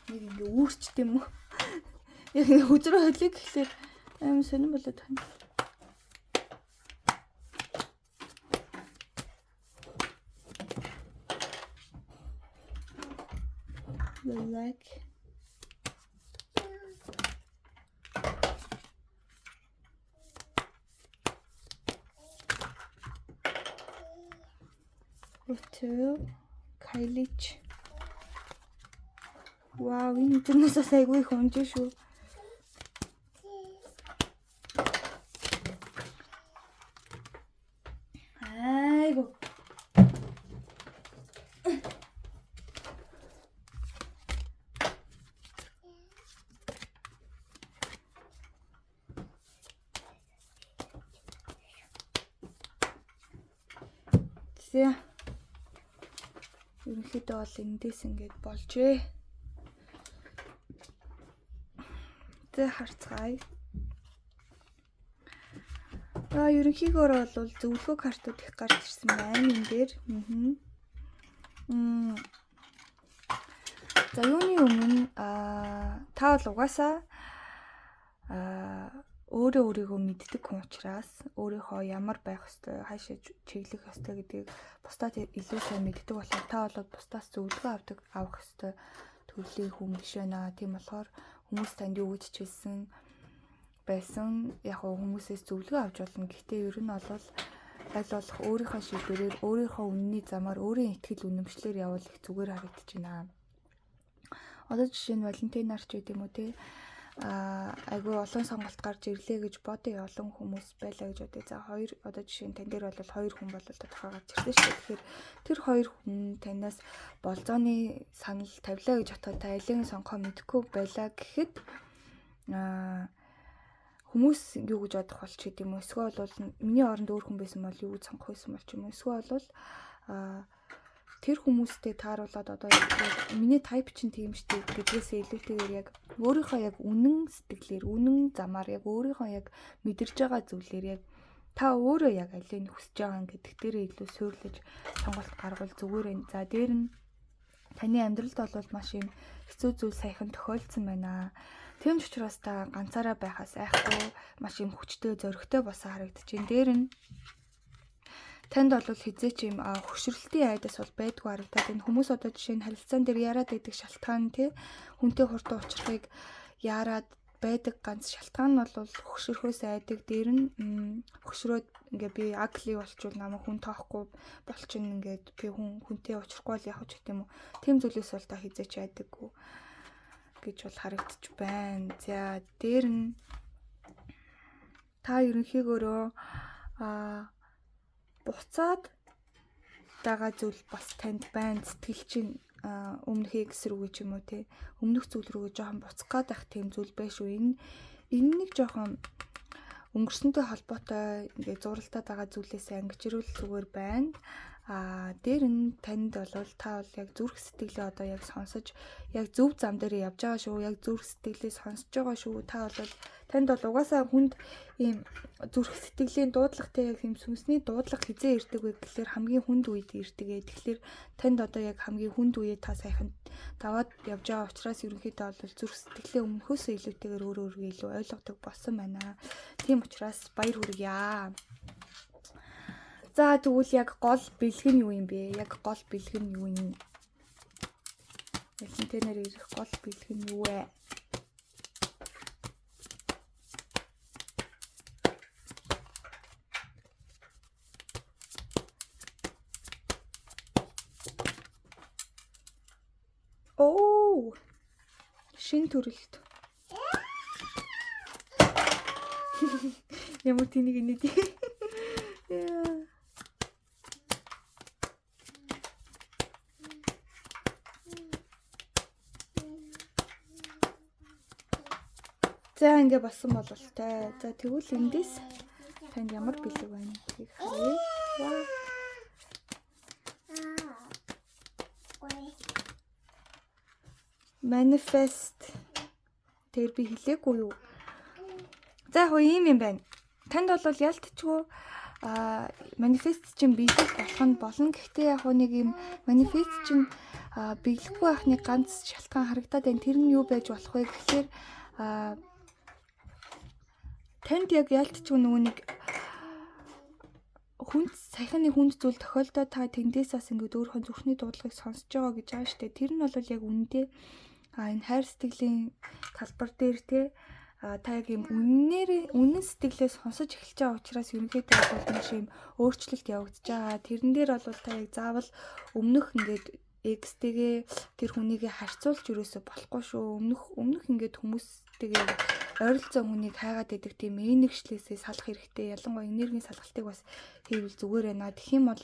Нэг ингээ үүрчт юм уу? Яг үзрөө хойлыг гэхлээр аим сонирн болоод байна. Like Өтөө Кайлич. Вау, энэ зүнээс айгүй их унж шүү. Айгу. Зэ. Ерөнхийдөө бол эндээс ингэж болжээ. Тэ харцгаая. Ерөнхийдөө бол зөвлөгөө картууд их гарч ирсэн байна энэ дээр. За юуны өмнө та бол угаасаа өөрийгөө мэддэг хүн учраас өөрийнхөө ямар байх ёстой, хаашаа чиглэх ёстой гэдгийг бусдад илүү сайн мэддэг болохоор та бол бусдаас зөвлөгөө авах ёстой төрлийн хүн биш байна. Тийм болохоор хүмүүс танд юу гэж хэлсэн байсан яг хүмүүсээс зөвлөгөө авч болно. Гэхдээ ер нь бол аль болох өөрийнхөө шийдвэрээр өөрийнхөө үнний замаар өөрийн итгэл үнэмшлэр явал их зүгээр харагдаж байна. Одоо жишээ нь Валентинаар ч гэдэг юм уу те айгүй олон сонголт гарч ирлээ гэж бодъё, олон хүмүүс байлаа гэж бодъё. За одоо жишээ нь тань дээр бол 2 хүн бол тодорхой гарч ирсэн шүү дээ. Тэгэхээр тэр 2 хүн танаас болзооны санал тавилаа гэж бодоход та алийг сонгохоо мэдэхгүй байлаа гэхэд хүмүүс юу гэж бодох болч гэдэг юм уу? Эсвэл бол миний оронд өөр хүн байсан бол юу гэж сонгох байсан бол ч юм уу? Эсвэл бол тэр хүмүүстэй тааруулаад одоо миний тайп чинь тийм штеп гэдгээсээ илүүтэйгээр яг өөрийнхөө яг үнэн сэтгэлээр, үнэн замаар яг өөрийнхөө яг мэдэрж байгаа зүйлээр яг та өөрөө яг алийг хүсэж байгаа гэдэг дээрээ илүү суйрлаж сонголт гаргавал зүгээр юм. За дээр нь таны амьдралд бол маш юм хэцүү зүйл саяхан тохиолдсон байна. Тийм ч учраас та ганцаараа байхаас айхгүй маш юм хүчтэй зөрөгтэй босоо харагдаж байна. Дээр нь танд бол хизээч юм хөшрөлтийн айдас бол байдгүй харагдаад энэ хүмүүс одоо жишээ нь харилцаан дээр яарад байдаг шалтгаан тий хүнтэй хурдан уулзрахыг яарад байдаг ганц шалтгаан нь бол хөшрөхөөс айдаг. Дээр нь хөшрөөд ингээ би агли болчвол намайг хүн тоохгүй болчихно ингээд би хүнтэй уулзрахгүй л явах ч гэдэг юм уу. Тэм зүйлээс бол та хизээч айдаггүй гэж бол харагдаж байна. За дээр нь та ерөнхийдөө буцаад байгаа зүйл бас танд байна. Сэтгэл чинь өмнөхийг эсрүүгээ ч юм уу те өмнөх зүйл рүүгээ жоохон буцах гээд байх тийм зүйл байш үү. Энэ нэг жоохон өнгөрсөнтэй холбоотой ингээд зуралдаад байгаа зүйлээс ангижрүүл зүгээр байна. Дээр нь танд бол та бол яг зүрх сэтгэлээ одоо яг сонсож яг зөв зам дээр явж байгаа шүү. Яг зүрх сэтгэлээ сонсож байгаа шүү. Та бол танд бол угаасаа хүнд ийм зүрх сэтгэлийн дуудлагатай яг юм сүнсний дуудлага хизээ ирдэг вэ гэхэлэр хамгийн хүнд үед ирдэг ээ. Тэгэхээр танд одоо яг хамгийн хүнд үеэ та сайхан даваад явж байгаа учраас ерөнхийдөө бол зүрх сэтгэлээ өмнөхөөсөө илүүтэйгээр өөрөөрөө илүү ойлгодог болсон байна. Тийм учраас баяр хүргье. За тэгвэл яг гол бэлэг нь юу юм бэ? Яг гол бэлэг нь юу юм? Валентинээр ирэх гол бэлэг нь юу вэ? Оо! Шин төрөлт. Ямар тэнийг инээд. За ингэ болсон бололтой. За тэгвэл эндээс танд ямар бэлэг байна гэхийг харъя. Вау. Manifest. Тэр би хэлээгүй юу? За яг ийм юм байна. Танд бол ялтчгүй манифест чинь биелэх болох нь болно. Гэхдээ яг нэг юм манифест чинь биелэхгүй байхны ганц шалтгаан харагдаад байна. Тэр нь юу байж болох вэ гэхээр танд яг ялтчгүй нөгөө нэг хүнд саяхны хүнд зүйл тохиолдоод та тэндээс бас ингээд өөрийнхөө зүрхний дуудлагыг сонсож байгаа гэж байгаа шүү дээ. Тэр нь бол яг үнэндээ энэ хайр сэтгэлийн талбар дээр та яг юм үнэн сэтгэлээ сонсож эхэлж байгаа учраас ерөнхийдөө бол маш юм өөрчлөлт явагдаж байгаа. Тэрэн дээр бол та яг заавал өмнөх ингээд экстэйгээ тэр хүнийгээ харьцуулж юусоо болохгүй шүү. Өмнөх ингээд хүмүүстэйгээ ойролцоо хүнийг хайгаад идэх тийм энергишлээсээ салах хэрэгтэй. Ялангуяа энергийн салгалтыг бас хийвэл зүгээр байна. Тэгэх юм бол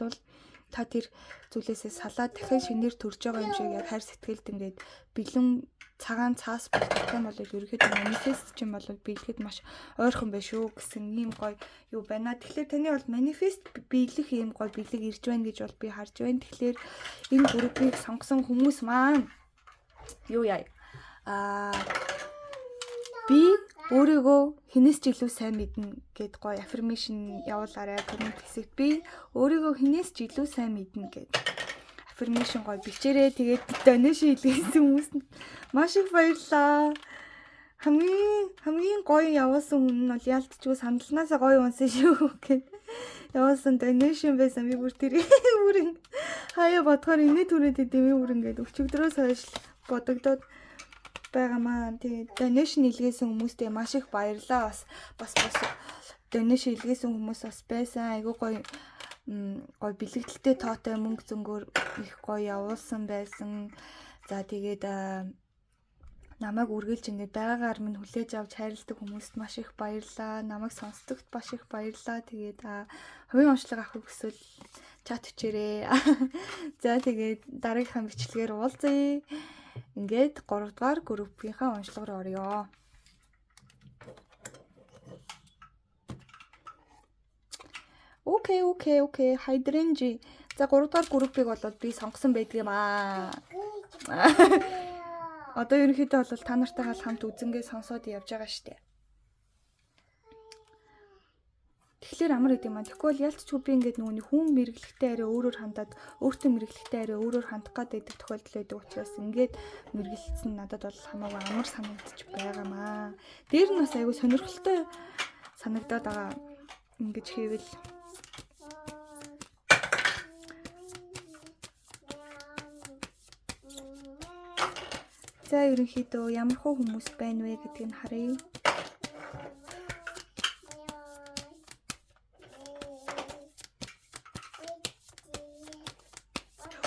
та тэр зүйлээсээ салаад дахин шинээр төрж байгаа юм шиг яг хайр сэтгэлд ингээд бэлэн цагаан цаас болчих юм бол ерөөхдөө манифест ч юм бол биелэхэд маш ойрхон байх шүү гэсэн ийм гоё юу байна. Тэгэхээр таны бол манифест биелэх ийм гоё бэлэг ирж байна гэж бол би харж байна. Тэгэхээр энэ группийг сонгосон хүмүүс маань юу яа? Би өөрийгөө хинээс ч илүү сайн мэднэ гэд гоё affirmation явуулаарай коммент хэсэгт. Би өөрийгөө хинээс ч илүү сайн мэднэ гэд affirmation гоё бичээрэй. Тэгээд donation хийлгэсэн хүмүүст маш их баярлалаа. Хамгийн гоё явуулсан хүн нь бол ялтчгүй сандалнаасаа гоё унсан шүү гэд явуулсан donation байсан. Би бүр тэр бүр хаяа бодохоор инээ түрээд идэв бүр ингээд өчигдрөөс хойш бодогдоод байгаамаа. Тэгээд donation хийлгэсэн хүмүүстээ маш их баярлалаа. Бас donation хийлгэсэн хүмүүс бас байсан. Айгуу гоё бэлэгдэлтэй тоотой мөнгө зөнгөөр их гоё явуулсан байсан. За тэгээд намайг үргэлж ингээд байгаагаар минь хүлээж авч хайрладаг хүмүүст маш их баярлалаа. Намайг сонсдогт маш их баярлалаа. Тэгээд хувийн онцлог авахыг хүсвэл чат өчээрээ. За тэгээд дараагийнхаа бичлэгээр уулзъя. Ингээд 3 дугаар группийнхаа онцлог руу орё. Окей. Хайдрэнжи. За 3 дугаар группийг бол би сонгосон байдаг юм аа. Одоо ерөнхийдөө бол та нартайгаа хамт үзэнгээ сонсоод явж байгаа штэ. Тэгэхээр амар идэм аа. Тэгэхгүй бол ялцчгүй би ингээд нөгөө хүн мэрэглектэй арай өөрөөр хандаад өөртөө мэрэглектэй арай өөрөөр хандах гэдэг тохиолдол байдаг учраас ингээд мэрэгэлцсэн надад бол хамаагүй амар санагдчих байгаамаа. Дээр нь бас айгүй сонирхолтой санагдаад байгаа. Ингэж хийвэл за ерөнхийдөө ямар хүмүүс байна вэ гэдгийг нь харъя.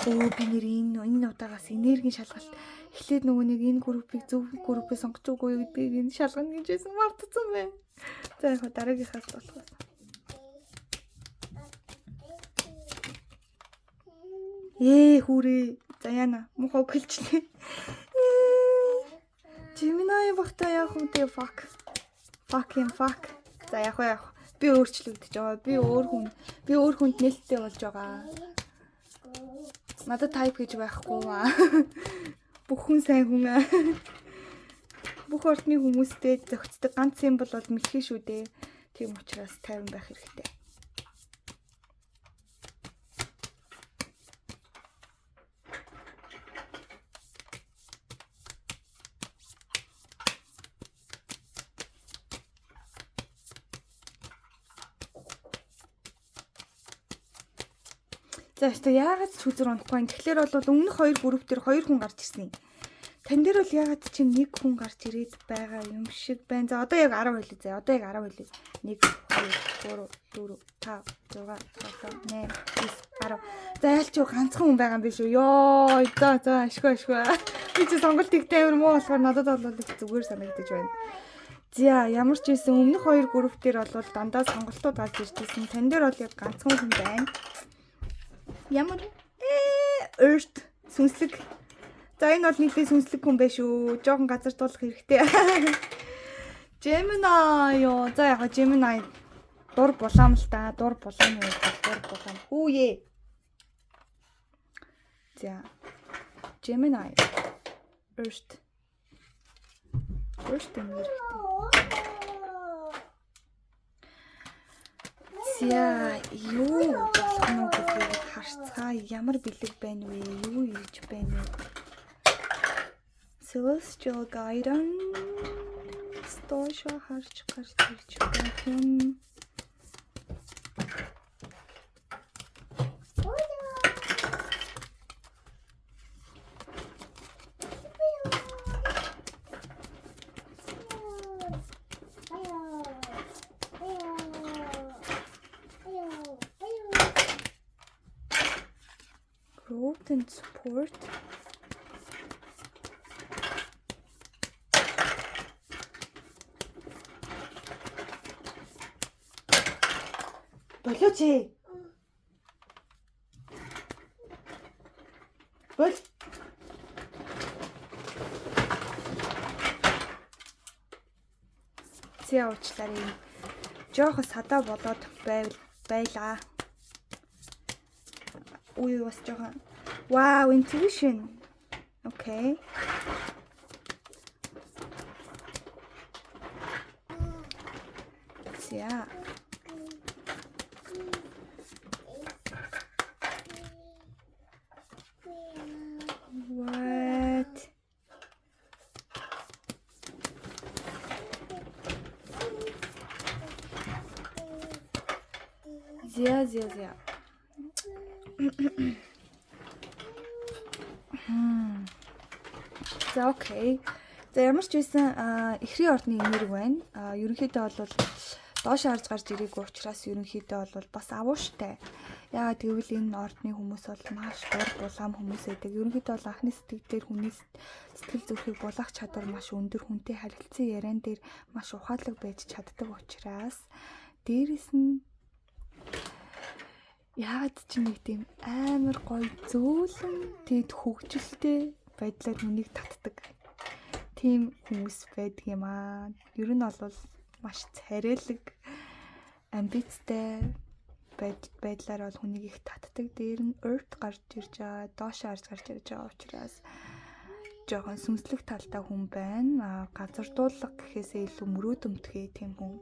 Би нэр энэ удаагаас энергийн шалгалт эхлээд нөгөө нэг энэ группийг зөв группээ сонгож өгөө гэдэг энэ шалгана гэжсэн мартсан байна. За яг дараагийнхаас болохоос. Хүрээ. За яана мухаа гэлчлээ. Gemini багтаа яах вэ? Fuck. За яг. Би өөрчлөгдөж байгаа. Би өөр хүнд нээлттэй болж байгаа. Надад тайп гэж байхгүй маа. Бүх хүн сайн хүн аа. Бүх орчны хүмүүстэй зохицдог ганц юм бол мэлхий шүү дээ. Тийм учраас тайван байх хэрэгтэй. За яста яагаад ч үзэр унахгүй. Тэгэхээр бол өмнөх 2 групп дээр 2 хүн гарч ирсэн юм. Тан дээр бол ягаад чи нэг хүн гарч ирээд байгаа юм шиг байна. За одоо яг 10 хэлээ зэ. Одоо яг 10 хэлээ. 1 2 3 4 5 6 7 8 9 10. За яалч юу ганцхан хүн байгаа юм биш үү? Йоо, за ашгүй. Би чи сонголт ихтэй амар муу болохоор надад бол зүгээр санагдаж байна. За ямар ч байсан өмнөх 2 групп дээр бол дандаа сонголтууд гарч иржсэн. Тан дээр бол яг ганцхан хүн байна. Ямар Earth сүнслэг. За энэ бол нийлээ сүнслэг хүн байх шүү. Жохон газар дуулах хэрэгтэй. Gemini ёо. За яг Gemini дур булаам л та. Дур булаам юу? Дур булаам. Хүүе. За Gemini Earth юм хэрэгтэй. За юу болох нь гэдгийг харцгаа. Ямар бэлэг байна вэ? Юу хийж байна вэ? Celestial guidance доошо харж гарч ирж байна. Growth and support. Болооч ээ. Бол. Зэ уучлаарай. Жохон садаа болоод байлаа. Ui was жохон. Wow, intuition. Okay. Yeah. What? Yeah. За окей. За ямар ч байсан эхрийн ордны энерги байна. Ерөнхийдөө бол доош харж гарч ирээгүй учраас ерөнхийдөө бол бас авууштай. Яагаад гэвэл энэ ордны хүмүүс бол маш дур булаам хүмүүс байдаг. Ерөнхийдөө бол анхны сэтгэлдээ хүний сэтгэл зүрхийг булаах чадвар маш өндөр, хүнтэй харилцан яриан дээр маш ухаалаг байж чаддаг учраас дээрэс нь яагаад ч нэг тийм амар гоё зөөлөн тэгэд хөвгөлтэй байдлаар хүнийг татдаг. Тийм хүмүүс байдаг юм аа. Ер нь бол маш царайлаг, амбицтай байдлаар бол хүнийг их татдаг. Дээр нь Earth гарч ирж байгаа, доош харж гарч ирж байгаа учраас жоохон сүнслэг талтай хүн байна. Газар дуулга гэхээсээ илүү мөрөөдөмтгий тийм хүн.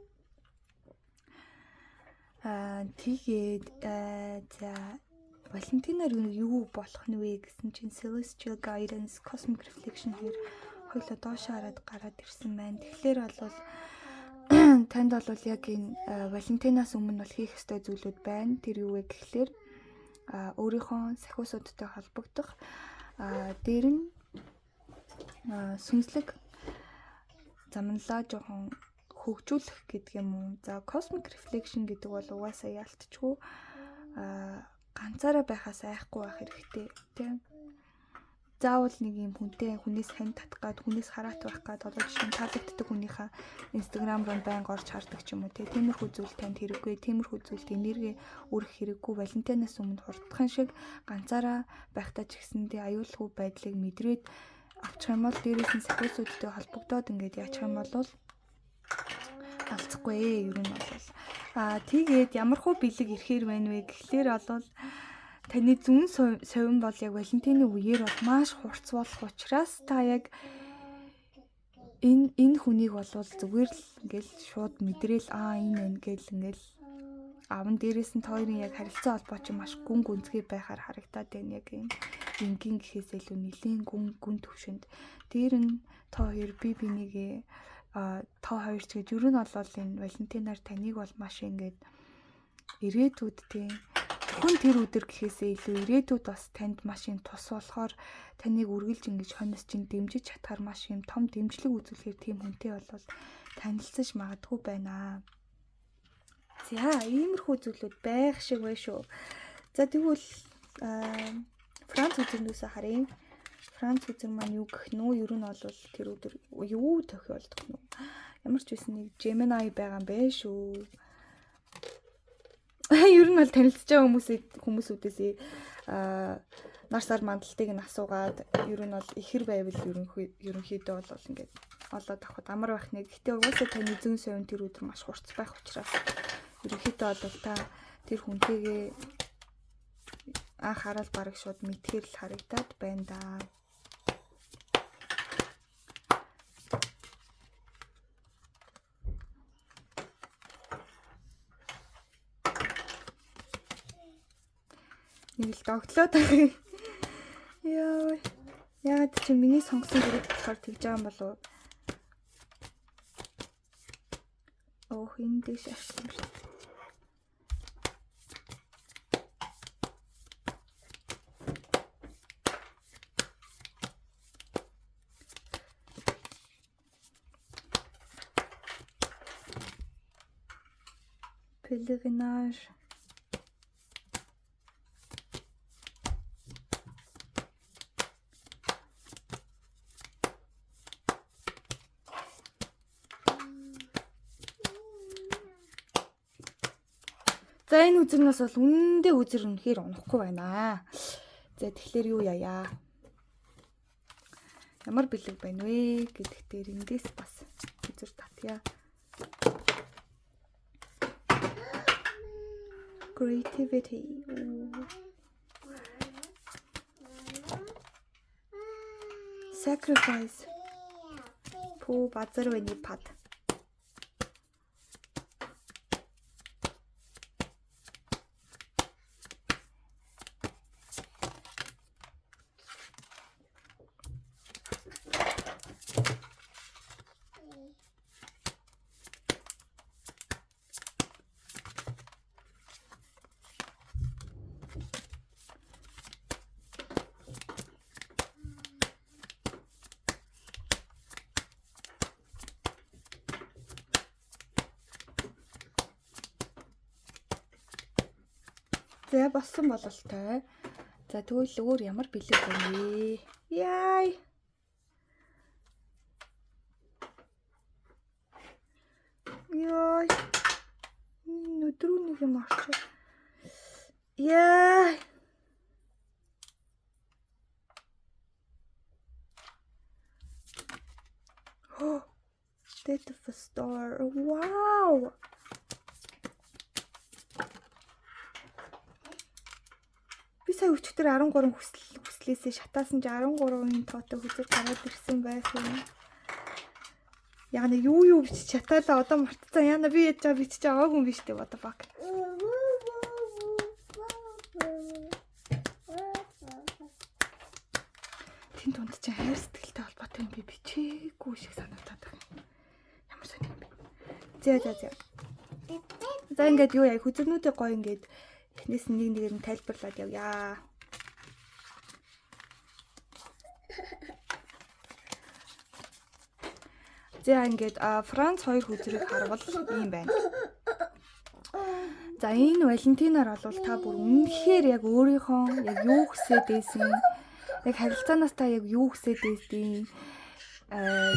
Тэгээд за Валентинаар юу болох нь вэ гэсэн чинь Celestial Guidance, Cosmic Reflection here хоёлоо доош хараад гараад ирсэн байна. Тэгэхээр бол танд бол яг энэ Валентинаас өмнө бол хийх ёстой зүйлүүд байна. Тэр юу вэ гэхлээр өөрийнхөө сахиусуудтай холбогдох дээр нь сүнслэг замналаа жоохон хөгжүүлэх гэдэг юм уу. За Cosmic Reflection гэдэг бол угаасаа ялтчгүй ганцаараа байхаас айхгүй байх хэрэгтэй тийм. Заавал нэг юм хүнээс хань татах гад, хүнээс хараат байх гад одоо жишээ нь таалагддаг хүнийхээ Instagram руу байнга орж хардаг ч юм уу тийм. Тиймэрхүү зүйл танд хэрэггүй, тиймэрхүү зүйлд энерги өрөх хэрэггүй. Валентинаас өмнө хурдхан шиг ганцаараа байхдаа ч гэсэндээ аюулгүй байдлыг мэдрээд авчих юм бол дээрээс нь сахиусуудтай холбогдоод ингээд яачих юм бол алцахгүй ер нь бол тэгээд ямархуу бэлэг ирэхээр байна вэ гэхлээр бол таны зүүн совин бол яг Валентины үеэр бол маш хурц болох учраас та яг энэ хүнийг бол зүгээр л ингээл шууд мэдрээл энэ байна гэл ингээл аван дээрээс нь хоёрын яг харилцаа холбоо чи маш гүн гүнзгий байхаар харагдаад байна. Яг юм энгийн гэхээс илүү нэлийн гүн төвшөнд дээр нь та хоёр бинийгээ та хоёр ч гэж ер нь бол энэ Валентинаар таныг бол маш ингээд ирээдүйд тийм зөвхөн тэр өдөр гэхээсээ илүү ирээдүйд бас танд маш юм тус болохоор таныг үргэлж ингэж хонос чинь дэмжиж чадхаар маш юм том дэмжлэг үзүүлэхээр тийм хүнтэй болвол танилцаж магадгүй байна. За иймэрхүү зүйлүүд байх шиг байна шүү. За тэгвэл Франц үзэгнөөсөө харъя. Франц үзэг маань юу гэх нүү? Ер нь бол тэр өдөр юу тохиолдох нь? Ямар ч байсан нэг Gemini байгаа юм бэ шүү. Ер нь бол танилцж байгаа хүмүүсүүдээс нар сар мандалтыг нь асуугаад ер нь бол ихэр байвал ерөнхийдөө бол ингээд олоод авахд амар байх нэг. Гэтэ угаасаа таны зүүн совин тэр өдөр маш хурц байх учраас ерөнхийдөө бол та тэр хүнтэйгээ анх хараад бараг шууд мэдхээр л харагдаад байна да. Нэг л догтлоо таа. Яа. Яагаад чи миний сонгосон зэрэг болохоор тэгж байгаа юм болов уу? Ох, энэ дэш авсан шүү. Pèlerinage. За энэ үзэгнээс бол үнэндээ үзэр үнэхээр унахгүй байна. За тэгэхээр юу яая? Ямар бэлэг байна вэ гэдэгт дээр эндээс бас үзэр татъя. Creativity. Sacrifice. Пүү базар вэний пад. За болсон бололтой. За тэгвэл өөр ямар бэлэг байна вэ? Яй. Яй. Өдрөө нэг юм орчих. Яй. Oh, State of a Star. Wow. Би сая өчтөр 13 хүслээсээ шатаасан чи 13-ын тоотой хүзэр гараад ирсэн байх юм. Яа нэг юу бичиж чатаалаа одоо мартцсан. Яна би яаж бичиж байгаагүй юм биш үү? What the fuck. Тин тунд чи хайр сэтгэлтэй холбоотой юм би бичээгүй шиг санагдаад байна. Ямар сони юм бэ? За. За ингээд юу яа хүзэрнүүдээ гоё ингээд эхнээс нэг нэгээр нь тайлбарлаад явъя. За ингээд Франц 2 хүзрийг харвал ийм байна. За энэ Валентинаар бол та бүр үнэхээр яг өөрийнхөө яг юу хүсээд байсан, яг харилцаанаас та яг юу хүсээд байсан,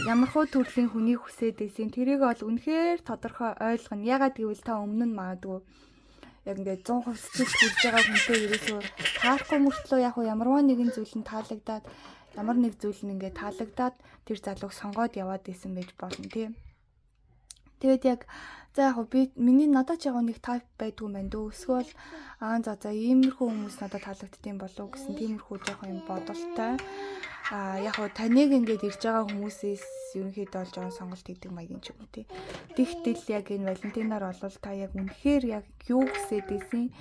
ямар хөө төрлийн хүнийг хүсээд байсан тэрийг бол үнэхээр тодорхой ойлгоно. Ягаад гэвэл та өмнө нь магадгүй яг ингээд 100% сэтгэл хүрж байгаа хүнтэй ерөөсөө таахгүй мөртлөө яг ямарваа нэгэн зүйл нь таалагдаад ямар нэг зүйл нь ингээд таалагдаад тэр залууг сонгоод яваад исэн байж болно тийм. Тэгээд яг за яг би надад ч яг нэг тайп байдгүй юм байна дөө. Эсвэл за иймэрхүү хүмүүс надад таалагддсан болов гэсэн тиймэрхүү жоохон юм бодолтой. Яг таныг ингээд ирж байгаа хүмүүсээс ерөнхийдөө бол жоон сонголт хийдэг маягийн ч юм уу тий. Тэгтэл яг энэ Валентинаар бол та яг үнэхээр яг юу хүсээд байсан?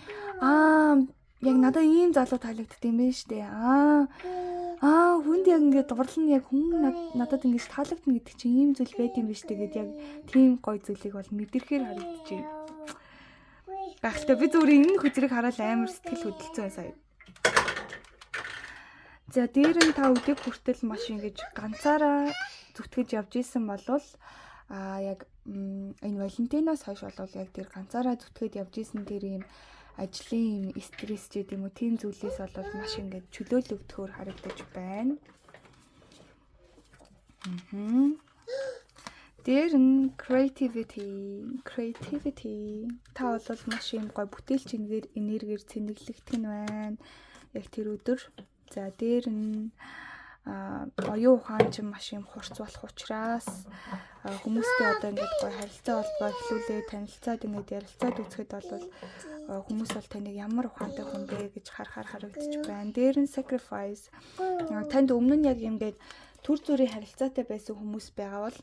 Яг надад ийм залуу таалагддсан юм байна штэ. Хүнд яг ингээд дурлал нь яг хүн надад ингэж таалагдана гэдэг чинь ийм зүйл байд юм биш тэгээд яг тийм гоё зүйлийг бол мэдэрхээр харагдаж байна. Гайхалтай. Би зүгээр энэ хүзрийг хараад амар сэтгэл хөдлөцсөн сая. За дээр нь та өдөг хүртэл маш ингэж ганцаараа зүтгэж явж исэн болвол яг энэ Валентиноос хойш болвол яг тэр ганцаараа зүтгээд явж исэн тэр ийм ажлын ийм стресс ч гэдэм үү тийм зүйлээс болвол маш ингэж чөлөөлөгдөхөөр харагдаж байна. Дээр нь creativity та болвол маш юм гой бүтээлч энергиэр цэнэглэгдэх нь байна. Яг тэр өдөр. За дээр нь оюун ухаан ч маш юм хурц болох учраас хүмүүстэй одоо ингээд гой харилцаа холбоо эхлүүлээ танилцаад ингээд ярилцаад үзэхэд бол хүмүүс бол таныг ямар ухаантай хүн бэ гэж харагдаж байна. Дээр нь sacrifice танд өмнө нь яг ингээд төр зүрийн харилцаатай байсан хүмүүс байгаа бол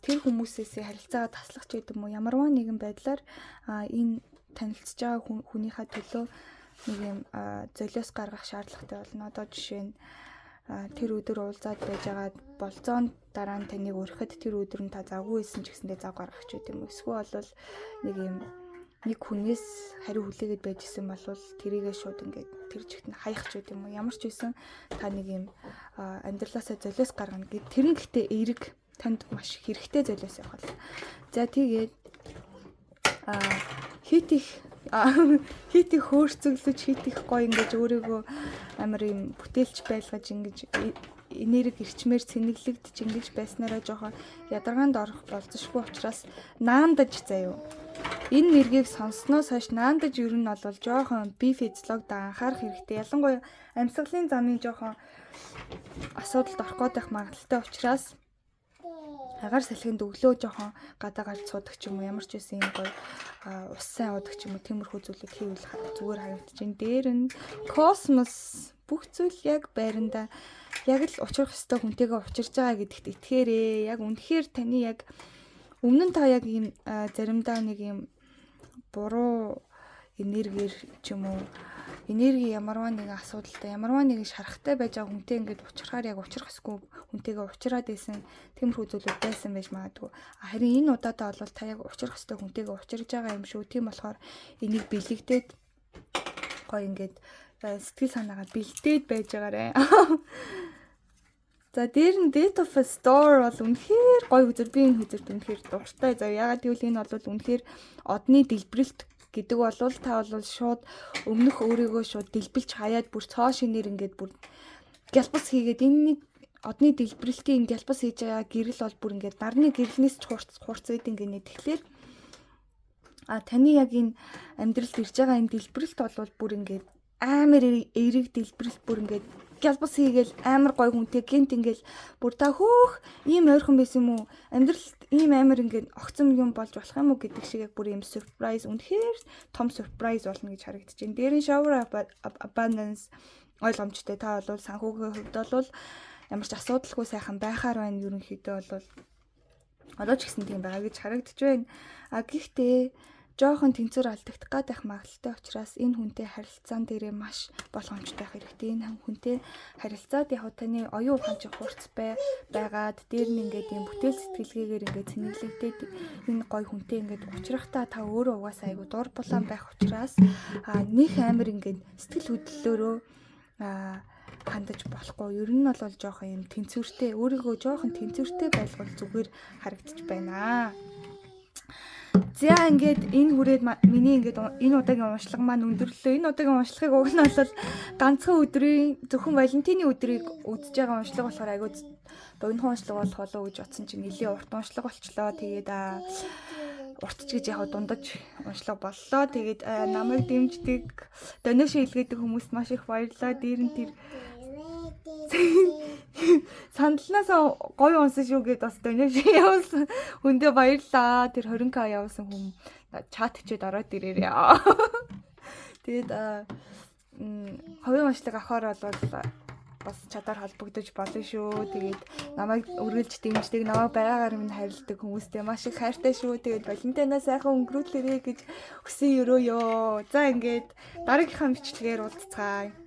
тэр хүмүүсээс харилцаагаа таслах ч гэдэг юм уу ямарваа нэгэн байдлаар энэ танилцж байгаа хүнийхээ төлөө нэг юм золиос гаргах шаардлагатай болно. Одоо жишээ нь тэр өдөр уулзаад байж байгаа болцоонд дараа нь таныг өрөхөд тэр өдөр нь та завгүй байсан ч гэсэндээ зав гаргах ч гэдэг юм уу. Эсвэл бол нэг юм нэг хүнээс хариу хүлээгээд байжсэн болвол тэрийгээ шууд ингээд тэр жигт нь хаях ч гэдэг юм уу. Ямар ч байсан та нэг юм амьдралаасаа золиос гаргана гэд тэр нь гэхдээ эерэг танд маш хэрэгтэй золиос явах бол. За тэгээд хит их хөөрцөглөж хит их гоё ингэж өөрийгөө амар юм бүтээлч байлгаж ингэж энерги ирчмээр цэнэглэгдэж ингэж байснараа жоохон ядаргаанд орох болцсошгүй учраас наандаж заяа. Энэ нэргийг сонсноос хойш наандаж ер нь бол жоохон би физиологид анхаарах хэрэгтэй. Ялангуяа амьсгалын замын жоохон асуудалд орох гээд байх магадaltaй учраас агаар салхинд өглөө жоохон гадаа гарч суудаг ч юм уу ямар ч байсан юм гоё ус сайн уудаг ч юм уу тиймэрхүү зүйлүүд хийвэл зүгээр харагдаж байна. Дээр нь космос бүх зүйл яг байранда яг л учрах ёстой хүнтэйгээ учирж байгаа гэдэгт итгээрээ. Яг үнэхээр таны яг өмнө нь та яг ийм заримдаа нэг юм буруу энергиэр ч юм уу энерги ямарваа нэгэн асуудалтай ямарваа нэгэн шарахтай байж байгаа хүнтэй ингээд уулзрахаар яг уулзрах хэсгүй хүнтэйгээ уулзраад байсан тиймэрхүү зүйлүүд байсан байж магадгүй. Харин энэ удаадаа бол та яг уулзрах хэстэй хүнтэйгээ уулзраж байгаа юм шүү. Тийм болохоор энийг бэлэгдээд гоё ингээд сэтгэл санаагаа бэлдээд байж байгаарэ. За дээр нь Date of a Store бол үнэхээр гоё үзэр би энэ үзэрт үнэхээр дуртай. За ягаад гэвэл энэ бол үнэхээр одны дэлбэрэлт гэдэг бол та бол шууд өмнөх өөрийгөө шууд дэлбэлж хаяад бүр цоо шинээр ингээд бүр гялбас хийгээд энэ одны дэлбэрэлтийн гялбас хийж байгаа гэрэл бол бүр ингээд нарны гэрэлнээс ч хурц байдیں۔ Гэнэ тэгэхээр таны яг энэ амьдралд ирж байгаа энэ дэлбэрэлт бол бүр ингээд амар эерэг дэлбэрэлт бүр ингээд гялбас хийгээл амар гой хүнтэй гинт ингээл бүр та хөөх ийм ойрхон байсан юм уу амьдралд ийм амар ингээд огцом юм болж болох юм уу гэдэг шиг яг бүр ийм surprise үнэхээр том surprise болно гэж харагдаж байна. Дээр нь shower abundance ойлгомжтой та бол санхүүгийн хувьд бол ямар ч асуудалгүй сайхан байхаар байна. Ерөнхийдөө бол одоо ч гэсэн тийм байгаа гэж харагдаж байна. Гэхдээ жоохон тэнцвэр алдагдах гадах магадaltaй учраас энэ хүнтэй харилцаан дээрээ маш болгоомжтой байх хэрэгтэй. Энэ хүнтэй харилцаад яг таны оюун ухаан чинь хурц байгаад дээр нь ингээд юм бүтээл сэтгэлгээгээр ингээд цэнэглэгдээд энэ гой хүнтэй ингээд уулзрахтаа та өөрөө угаасаа айгу дур булаан байх учраас нэг амар ингээд сэтгэл хөдлөлөөрөө хандаж болохгүй. Ер нь бол жоохон юм тэнцвэртэй өөрийгөө жоохон тэнцвэртэй байлгал зүгээр харагдаж байна. За ингээд энэ хүрээд миний ингээд энэ удаагийн уншлага маань өндөрлөө. Энэ удаагийн уншлагыг уг нь бол ганцхан өдрийн зөвхөн Валентины өдрийг үзэж байгаа уншлага болохоор айгүй богинохон уншлага болох болоо гэж бодсон чинь нэлийн урт уншлага болчлоо. Тэгээд урт ч гэж яг дундаж уншлага боллоо. Тэгээд намайг дэмждэг, донешн илгээдэг хүмүүст маш их баярлалаа. Дээр нь тэр сандлаасаа гоё унсан шүү гэд бас донешн явуулсан хүндээ баярлалаа. Тэр 20k явуулсан хүн чат хичээд ороод ирээрээ. Тэгээд хувийн уншлага авахаар бол бас чадаар холбогдож болно шүү. Тэгээд намайг үргэлж дэмждэг, намайг байгаагаар минь харилдаг хүмүүстэй маш их хайртай шүү. Тэгээд Валентинаа сайхан өнгөрүүлээрэй гэж хүсэн өрөөё. За ингээд дараагийнхаа бичлэгээр уулзцгаая.